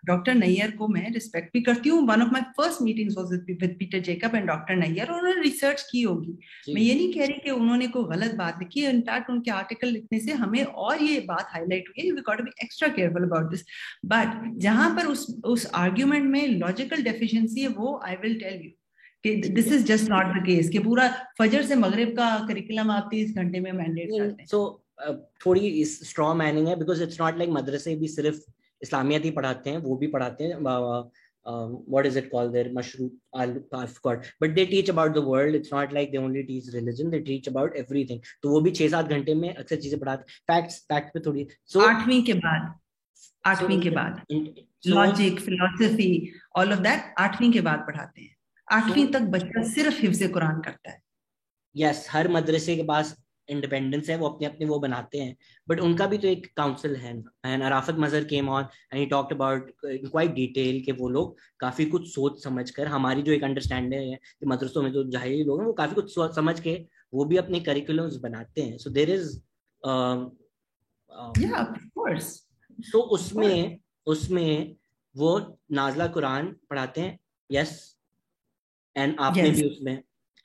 ڈاکٹر نیر کو میں ریسپیکٹ بھی کرتی ہوں. One of my first meetings was with Peter Jacob and doctor Nayyar, اور انہوں نے ریسرچ کی ہوگی. میں یہ نہیں کہہ رہی کہ انہوں نے کوئی غلط بات لکھی ہے. ان فیکٹ ان کے آرٹیکل لکھنے سے ہمیں اور یہ بات ہائی لائٹ ہوئی ہے, we got to be extra careful about this. But جہاں پر اس آرگیومنٹ میں لاجیکل ڈیفیشنسی ہے وہ آئی ول ٹیل یو کہ this is just not the case کہ پورا فجر سے مغرب کا کریکولم آپ 30 گھنٹے میں مینڈیٹ کرتے ہیں. سو تھوڑی اسٹرا میننگ ہے, بیکاز اٹس ناٹ لائک مدرسے بھی صرف اسلامیات ہی پڑھاتے ہیں, وہ بھی پڑھاتے ہیں what is it called their mashroot I forgot, but they teach about the world. It's not like they only teach religion, they teach about everything. تو وہ بھی 6-7 گھنٹے میں اکثر چیزیں پڑھاتے ہیں. فیکٹ پہ تھوڑی 8ویں کے بعد لاجک فلسفی all of that 8ویں کے بعد پڑھاتے ہیں. 8ویں تک بچہ صرف حفظ قرآن کرتا ہے. یس, ہر مدرسے کے پاس انڈیپینڈنس ہے, وہ اپنے وہ بناتے ہیں, بٹ ان کا بھی تو ایک کاؤنسل ہے. And Arafat Mazhar came on and he talked about in quite detail کہ وہ لوگ کافی کچھ سوچ سمجھ کر, ہماری جو ایک انڈرسٹینڈنگ ہے کہ مدرسوں میں جو جاہلی لوگ ہیں وہ کافی کچھ سوچ سمجھ کے وہ بھی اپنے کریکولمز بناتے ہیں. سو دیر از سو اس میں وہ نازلہ قرآن پڑھاتے ہیں. یس, اینڈ آپ نے بھی اس میں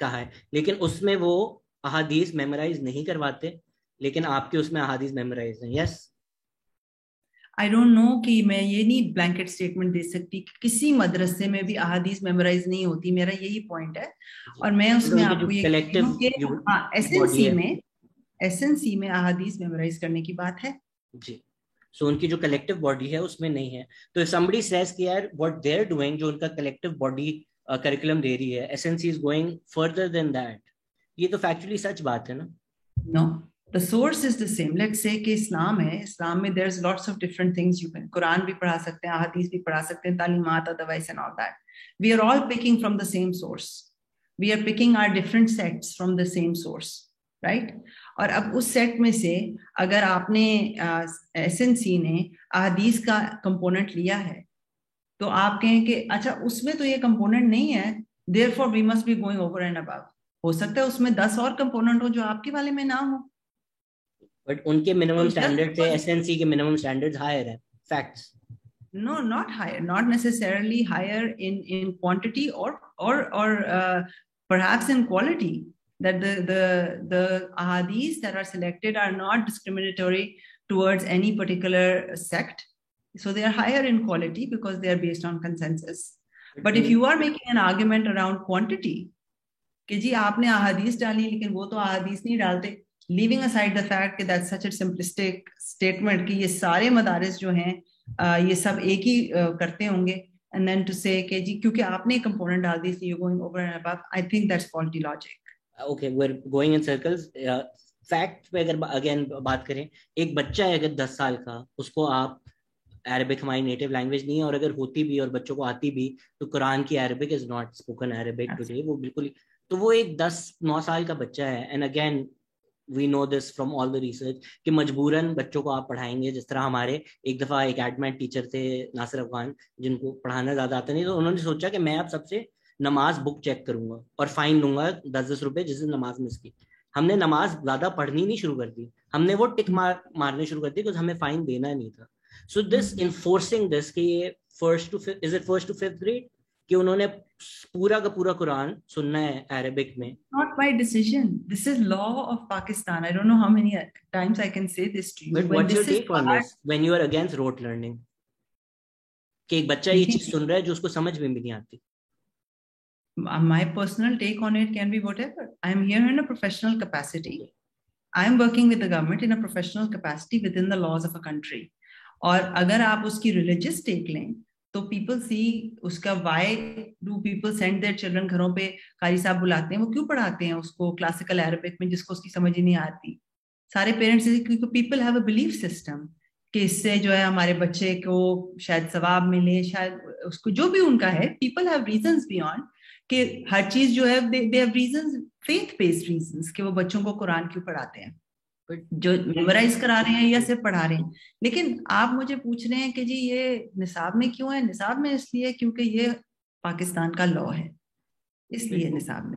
کہا ہے, لیکن اس میں وہ احادیث میمورائز نہیں کرواتے, لیکن آپ کے اس میں احادیث میمورائز ہیں. یس, آئی ڈونٹ نو کہ میں یہ نہیں بلینکٹ اسٹیٹمنٹ دے سکتی کہ کسی مدرسے میں بھی احادیث میمورائز نہیں ہوتی. میرا یہی پوائنٹ ہے. اور میں اس میں آپ کو یہ کہتی ہوں کہ SNC میں احادیث میمورائز کرنے کی بات ہے. جی, سو ان کی جو کلیکٹیو باڈی ہے اس میں نہیں ہے. تو somebody says کہ یار what they're doing, جو ان کا کلیکٹیو باڈی کریکولم دے رہی ہے, SNC is going further than that. یہ تو فیکچولی سچ بات ہے نا. No, the source is the same. Let's say کہ اسلام ہے, اسلام میں there's lots of different things you can, قرآن بھی پڑھا سکتے ہیں, احادیث بھی پڑھا سکتے ہیں, تعلیمات, otherwise and all that. We are all picking from the same source. We are picking our different sets from the same source, right? اور اب اس سیٹ میں سے اگر آپ نے SNC نے احادیث کا کمپوننٹ لیا ہے تو آپ کہیں کہ اچھا اس میں تو یہ کمپوننٹ نہیں ہے, therefore we must be going over and above. ہو سکتا ہے اس میں 10 اور کمپوننٹ ہو جو آپ کے والے میں نہ ہو, بٹ ان کے منیمم سٹینڈرڈ سے SNC کے منیمم سٹینڈرڈز ہائر ہیں. Facts. No, not higher, not necessarily higher in quantity or perhaps in quality. That the ahadith that are selected are not discriminatory towards any particular sect, so they are higher in quality because they are based on consensus. But if you are making an argument around quantity, کہ جی آپ نے احادیث ڈالی لیکن وہ تو احادیث نہیں ڈالتے, leaving aside the fact that that's such a simplistic statement کہ یہ سارے مدارس جو ہیں یہ سب ایک ہی کرتے ہوں گے, and then to say کہ جی کیونکہ آپ نے کمپوننٹ ڈال دی you're going over and above, I think that's faulty logic. Okay, we're going in circles. Fact پہ اگر اگین بات کریں, ایک بچہ ہے اگر 10 سال کا, اس کو آپ عربک ہماری نیٹو لینگویج نہیں ہے, اور اگر ہوتی بھی اور بچوں کو آتی بھی تو قرآن کی Arabic is not spoken Arabic today, وہ بالکل, تو وہ ایک 10-9 سال کا بچہ ہے. And again we know this from all the research کہ مجبوراً بچوں کو آپ پڑھائیں گے. جس طرح ہمارے ایک دفعہ ایک ایڈمنٹ ٹیچر تھے ناصر افغان, جن کو پڑھانا زیادہ آتا نہیں, تو انہوں نے سوچا کہ میں اب سب سے نماز بک چیک کروں گا اور فائن لوں گا 10 روپے جس دن نماز مس کی. ہم نے نماز زیادہ پڑھنی نہیں شروع کر دی, ہم نے وہ ٹک مارنے شروع کر دی کیونکہ ہمیں فائن دینا نہیں تھا. سو دس انفورسنگ دس کہ یہ فرسٹ ٹو ففتھ گریڈ کہ انہوں نے پورا کا پورا قرآن سننا ہے عربک میں. Not my decision. This is law of Pakistan. I don't know how many times I can say this to you. But what's your take on this when you are against rote learning? کہ ایک بچہ یہ چیز سن رہا ہے جو اس کو سمجھ میں بھی نہیں آتی. My personal take on it can be whatever. I am here in a professional capacity. I am working with the government in a professional capacity within the laws of a country. اور اگر آپ اس کی religious take لیں تو people see اس کا why do people send their children, گھروں پہ قاری صاحب بلاتے ہیں, وہ کیوں پڑھاتے ہیں اس کو کلاسیکل عربک میں جس کو اس کی سمجھ ہی نہیں آتی. سارے پیرنٹس, کیونکہ people have a belief system کہ اس سے جو ہے ہمارے بچے کو شاید ثواب ملے, شاید اس کو جو بھی ان کا ہے. پیپل ہیو ریزنس بیونڈ کہ ہر چیز جو ہے they have reasons, faith based reasons کہ وہ بچوں کو قرآن کیوں پڑھاتے ہیں, جو میمورائز کرا رہے ہیں یا صرف پڑھا رہے ہیں. لیکن آپ مجھے پوچھ رہے ہیں کہ جی یہ نصاب میں کیوں ہے. نصاب میں اس لیے کیونکہ یہ پاکستان کا لا ہے, اس لیے نصاب میں.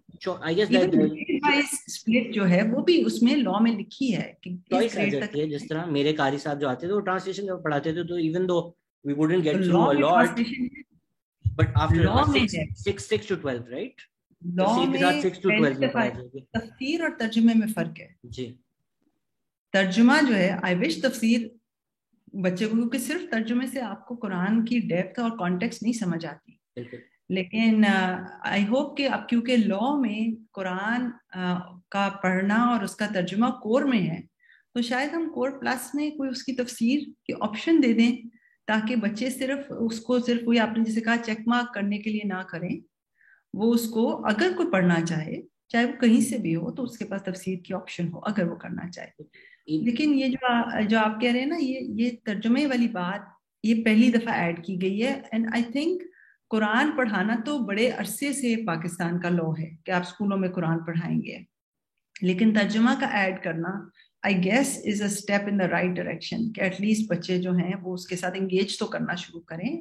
اسپلٹ جو ہے وہ بھی اس میں لا میں لکھی ہے کہ جس طرح میرے قاری صاحب جو آتے تھے وہ ٹرانسلیشن پڑھاتے تھے, تو even though we wouldn't get through a lot, but after 6 to 12 right, لا میں 6 to 12 میں پڑھا جائے گی. تفسیر اور ترجمے میں فرق ہے. جی ترجمہ جو ہے, آئی وش تفسیر بچے کو, کیونکہ صرف ترجمے سے آپ کو قرآن کی ڈیپتھ اور کانٹیکسٹ نہیں سمجھ آتی. لیکن آئی ہوپ کہ اب کیونکہ لا میں قرآن کا پڑھنا اور اس کا ترجمہ کور میں ہے, تو شاید ہم کور پلس میں کوئی اس کی تفسیر کے آپشن دے دیں تاکہ بچے صرف اس کو صرف کوئی آپ نے جیسے کہا چیک مارک کرنے کے لیے نہ کریں. وہ اس کو اگر کوئی پڑھنا چاہے چاہے وہ کہیں سے بھی ہو تو اس کے پاس تفسیر کی آپشن ہو اگر وہ کرنا چاہے. لیکن یہ جو آپ کہہ رہے ہیں نا, یہ ترجمے والی بات یہ پہلی دفعہ ایڈ کی گئی ہے. اینڈ آئی تھنک قرآن پڑھانا تو بڑے عرصے سے پاکستان کا لا ہے کہ آپ اسکولوں میں قرآن پڑھائیں گے, لیکن ترجمہ کا ایڈ کرنا I guess is a step in the right direction کہ ایٹ لیسٹ بچے جو ہیں وہ اس کے ساتھ انگیج تو کرنا شروع کریں.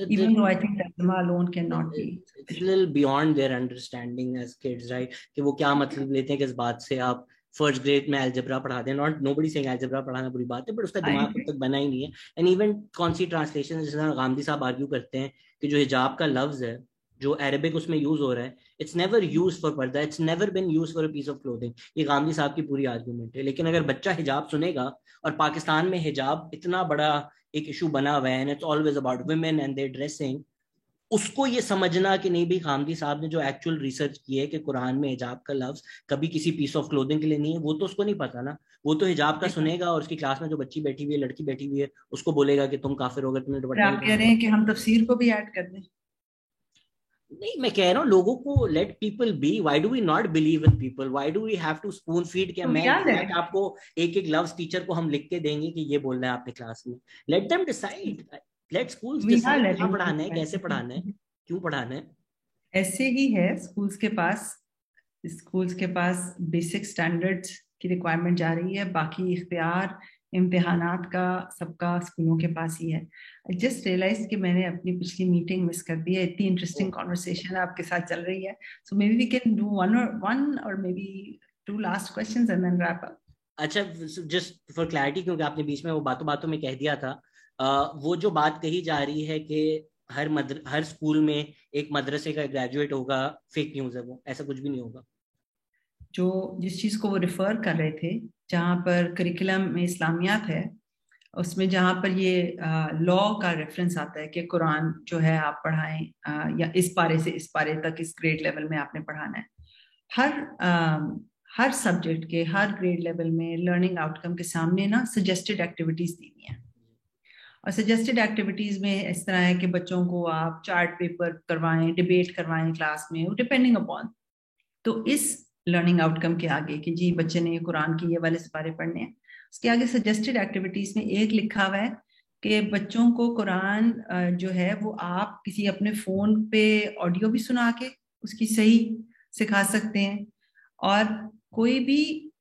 Even though I think tarjuma alone cannot be. It's a little beyond their understanding as kids, right? کہ وہ کیا مطلب لیتے ہیں کس بات سے. آپ فرسٹ گریڈ میں الجبرا پڑھاتے ہیں, ناٹ نوبڈی سیئنگ الجبرا پڑھانا بری بات ہے, بٹ اس کا دماغ اب تک بنا ہی نہیں ہے. اینڈ ایون کون سی ٹرانسلیشن, جس طرح غامدی صاحب آرگیو کرتے ہیں کہ جو حجاب کا لفظ ہے جو عربک اس میں یوز ہو رہا ہے, اٹس نیور یوز فار پردہ, it's never been use for a piece of clothing. یہ غامدی صاحب کی پوری آرگیومنٹ ہے. لیکن اگر بچہ حجاب سنے گا, اور پاکستان میں حجاب اتنا بڑا ایک ایشو بنا ہوا ہے, and it's always about women and their dressing, اس کو یہ سمجھنا کہ نہیں بھی غامدی صاحب نے جو ایکچوئل ریسرچ کی ہے کہ قرآن میں حجاب کا لفظ کبھی کسی پیس آف کلوتھنگ کے لیے نہیں ہے, وہ تو اس کو نہیں پتا نا. وہ تو حجاب کا سنے گا اور اس کی کلاس میں جو بچی بیٹھی ہوئی ہے, لڑکی بیٹھی ہوئی ہے, اس کو بولے گا کہ تم کافر ہو گئے, تم نے دوپٹہ. آپ کہہ رہے ہیں کہ ہم تفسیر کو بھی ایڈ کر دیں؟ نہیں, میں کہہ رہا ہوں لوگوں کو let people be. Why do we not believe in people, why do we have to spoon feed کہ میں آپ کو ایک ایک لفظ ٹیچر کو ہم لکھ کے دیں گے کہ یہ بولنا ہے آپ نے کلاس میں. Let them decide, let schools decide کہاں پڑھانا ہے, کیسے پڑھانا ہے, کیوں پڑھانا ہے. ایسے ہی ہے اسکولز کے پاس بیسک اسٹینڈرڈس کی ریکوائرمنٹ جا رہی ہے, باقی اختیار امتحانات کا سب کا اسکولوں کے پاس ہی ہے. جسٹ ریئلائز کہ میں نے اپنی پچھلی میٹنگ مس کر دی ہے. اتنی انٹرسٹنگ کانورسیشن آپ کے ساتھ چل رہی ہے. So maybe we can do one or maybe 2 last questions and then wrap up. اچھا, جسٹ فار کلیئرٹی, کیونکہ آپ نے بیچ میں وہ باتوں میں کہہ دیا تھا, وہ جو بات کہی جا رہی ہے کہ ہر اسکول میں ایک مدرسے کا گریجویٹ ہوگا, فیک نیوز ہے وہ, ایسا کچھ بھی نہیں ہوگا. جس چیز کو وہ ریفر کر رہے تھے, جہاں پر کریکولم میں اسلامیات ہے, اس میں جہاں پر یہ لا کا ریفرنس آتا ہے کہ قرآن جو ہے آپ پڑھائیں یا اس پارے سے اس پارے تک اس گریڈ لیول میں آپ نے پڑھانا ہے. ہر سبجیکٹ کے ہر گریڈ لیول میں لرننگ آؤٹ کم کے سامنے نا سجیسٹڈ ایکٹیویٹیز دی ہوئی ہیں. اور سجیسٹڈ ایکٹیویٹیز میں اس طرح ہے کہ بچوں کو آپ چارٹ پیپر کروائیں, ڈبیٹ کروائیں کلاس میں, ڈپینڈنگ اپون. تو اس لرننگ آؤٹ کم کے آگے کہ جی بچے نے قرآن کی یہ والے سپارے پڑھنے ہیں, اس کے آگے سجیسٹڈ ایکٹیویٹیز میں ایک لکھا ہوا ہے کہ بچوں کو قرآن جو ہے وہ آپ کسی اپنے فون پہ آڈیو بھی سنا کے اس کی صحیح سکھا سکتے ہیں, اور کوئی بھی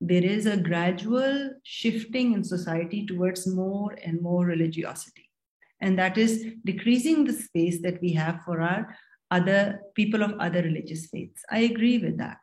There is a gradual shifting in society towards more and more religiosity, and that is decreasing the space that we have for our other people of other religious faiths. I agree with that.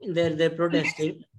They're protesting.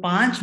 5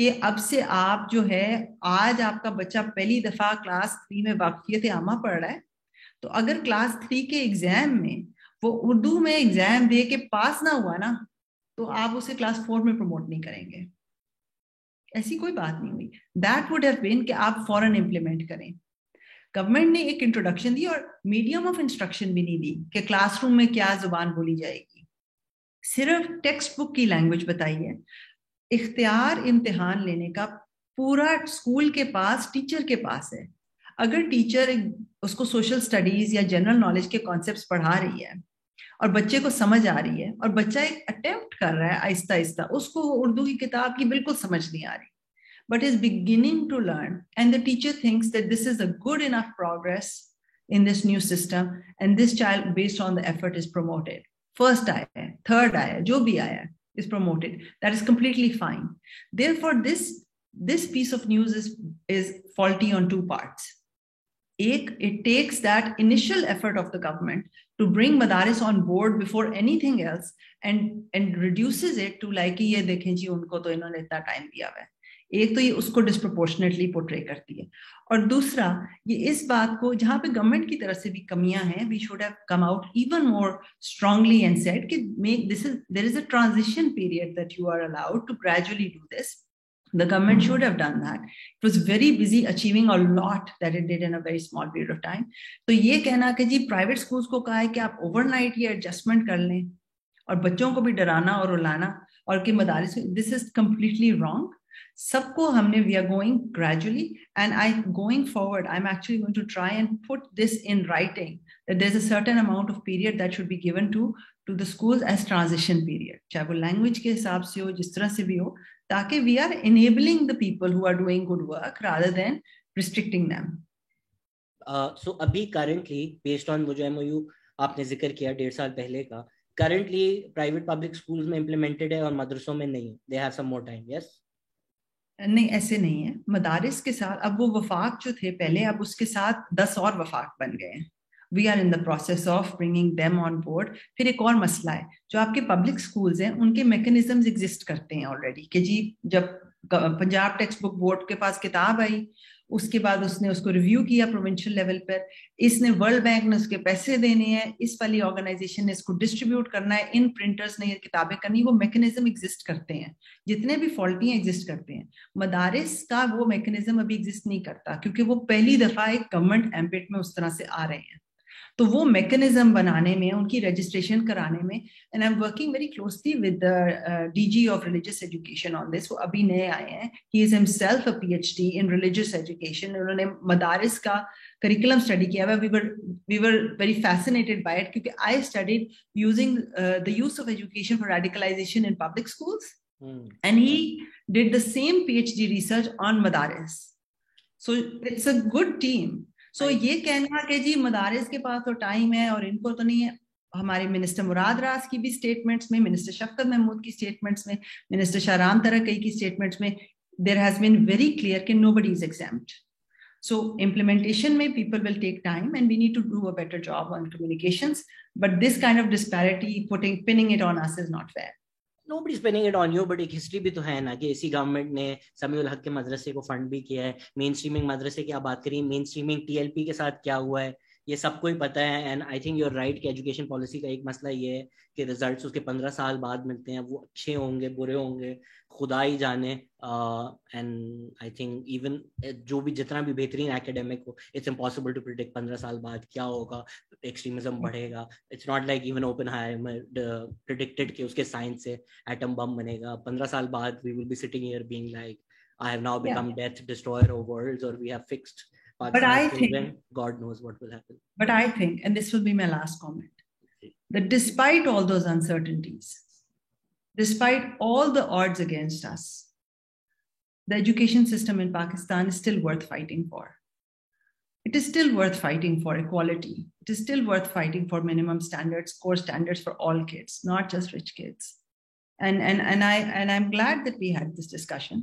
کہ اب سے آپ جو ہے آج آپ کا بچہ پہلی دفعہ کلاس 3 میں واقفیت عامہ پڑھ رہا ہے, تو اگر کلاس 3 کے ایگزام میں وہ اردو میں ایگزام دے کے پاس نہ ہوا نا, تو آپ اسے کلاس 4 میں پروموٹ نہیں کریں گے. ایسی کوئی بات نہیں ہوئی. دیٹ وڈ ہیو بین کہ آپ فوراً امپلیمنٹ کریں. گورنمنٹ نے ایک انٹروڈکشن دی اور میڈیم آف انسٹرکشن بھی نہیں دی کہ کلاس روم میں کیا زبان بولی جائے گی, صرف ٹیکسٹ بک کی لینگویج بتائی ہے. اختیار امتحان لینے کا پورا اسکول کے پاس, ٹیچر کے پاس ہے. اگر ٹیچر اس کو سوشل سٹڈیز یا جنرل نالج کے کانسیپٹس پڑھا رہی ہے اور بچے کو سمجھ آ رہی ہے اور بچہ ایک اٹیمپٹ کر رہا ہے آہستہ آہستہ, اس کو اردو کی کتاب کی بالکل سمجھ نہیں آ رہی, but is beginning to learn, and the teacher thinks that this is a good enough progress in this new system, and this child based on the effort is promoted. First aaya, third aaya, jo bhi aaya is promoted. That is completely fine. Therefore, this piece of news is faulty on two parts. It takes that initial effort of the government to bring madaris on board before anything else, and reduces it to like ye dekhen ji unko to inhone itna time diya hua hai. ایک تو یہ اس کو ڈسپروپورشنیٹلی portray کرتی ہے, اور دوسرا یہ اس بات کو جہاں پہ گورنمنٹ کی طرف سے بھی کمیاں ہیں, we should have come out even more strongly and said کہ there is a transition period that you are allowed to gradually do this. The government should have done that. It was very busy achieving a lot that it did in a very small period of time. تو یہ کہنا کہ جی private schools کو کہا ہے کہ آپ over night یہ ایڈجسٹمنٹ کر لیں اور بچوں کو بھی ڈرانا اور رلانا, اور کہ مدارس, دس از کمپلیٹلی رانگ. سب کو ہم نے, we are going gradually, and I going forward I am actually going to try and put this in writing that there is a certain amount of period that should be given to the schools as transition period, چاہے وہ language کے حساب سے ہو, جس طرح سے بھی ہو, تاکہ we are enabling the people who are doing good work rather than restricting them. So ابھی currently based on وہ جو MOU آپ نے ذکر کیا 1.5 سال پہلے کا, currently private public schools میں implemented ہے اور مدرسوں میں نہیں, they have some more time, yes? نہیں, ایسے نہیں ہے. مدارس کے ساتھ اب وہ وفاق جو تھے پہلے, اب اس کے ساتھ 10 اور وفاق بن گئے ہیں. We are in the process of bringing them on board. پھر ایک اور مسئلہ ہے, جو آپ کے پبلک اسکولز ہیں ان کے میکنزمز ایگزسٹ کرتے ہیں آلریڈی, کہ جی جب پنجاب ٹیکسٹ بک بورڈ کے پاس کتاب آئی, اس کے بعد اس نے اس کو ریویو کیا پروونشل لیول پر, اس نے ورلڈ بینک نے اس کے پیسے دینے ہیں, اس والی آرگنائزیشن نے اس کو ڈسٹریبیوٹ کرنا ہے, ان پرنٹرز نے یہ کتابیں کرنی, وہ میکنزم ایگزسٹ کرتے ہیں. جتنے بھی فالٹیاں ایگزسٹ کرتے ہیں, مدارس کا وہ میکنزم ابھی ایگزسٹ نہیں کرتا, کیونکہ وہ پہلی دفعہ ایک گورنمنٹ ایمبٹ میں اس طرح سے آ رہے ہیں. تو وہ میکنزم بنانے میں, ان کی رجسٹریشن کرانے میں, and I am working very closely with D G of religious education on this. وہ ابھی نئے آئے ہیں, he is himself a PhD in religious education. انہوں نے مدارس کا کریکولم اسٹڈی کیا ہوا. We were very fascinated by it, کیونکہ I studied using the use of education for radicalization in public schools, and he did the same PhD research on madaris. So it's a good team. So یہ کہنا کہ جی مدارس کے پاس تو time ہے اور ان کو تو نہیں ہے, ہمارے منسٹر مراد راز کی بھی اسٹیٹمنٹس میں, منسٹر شفقت محمود کی اسٹیٹمنٹس میں, منسٹر شاہرام ترکی کی اسٹیٹمنٹس میں, there has been very clear کہ nobody is exempt. So implementation میں people will take time and we need to do a better job on communications, but this kind of disparity, pinning it on us is not fair. Nobody's pinning it on you, but ایک history بھی تو ہے نا کہ اسی government نے سمیع الحق کے مدرسے کو فنڈ بھی کیا ہے. مین اسٹریمنگ مدرسے کی آپ بات کریے, مین اسٹریمنگ TLP کے ساتھ کیا ہوا ہے یہ سب کو ہی پتہ ہے. And I think you are right کہ ایجوکیشن پالیسی کا ایک مسئلہ یہ ہے کہ ریزلٹس اس کے 15 سال بعد ملتے ہیں, وہ اچھے ہوں گے برے ہوں گے خدا ہی جانے. اینڈ آئی تھنک ایون جو بھی جتنا بھی بہترین ایکیڈیمک ہو, اٹس امپاسبل ٹو پریڈکٹ 15 سال بعد کیا ہوگا, ایکسٹریمزم بڑھے گا. It's not like even open predicted کہ اس کے سائنس سے ایٹم بم بنے گا. 15 سال بعد we will be sitting here being like, I have now become death destroyer of worlds, or we have fixed Pakistan's children. God knows what will happen. But I think, and this will be my last comment, that despite all those uncertainties, despite all the odds against us, the education system in Pakistan is still worth fighting for. It is still worth fighting for equality. It is still worth fighting for minimum standards, core standards for all kids, not just rich kids. And I'm glad that we had this discussion.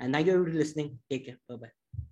and thank you for listening. Take care. Bye bye.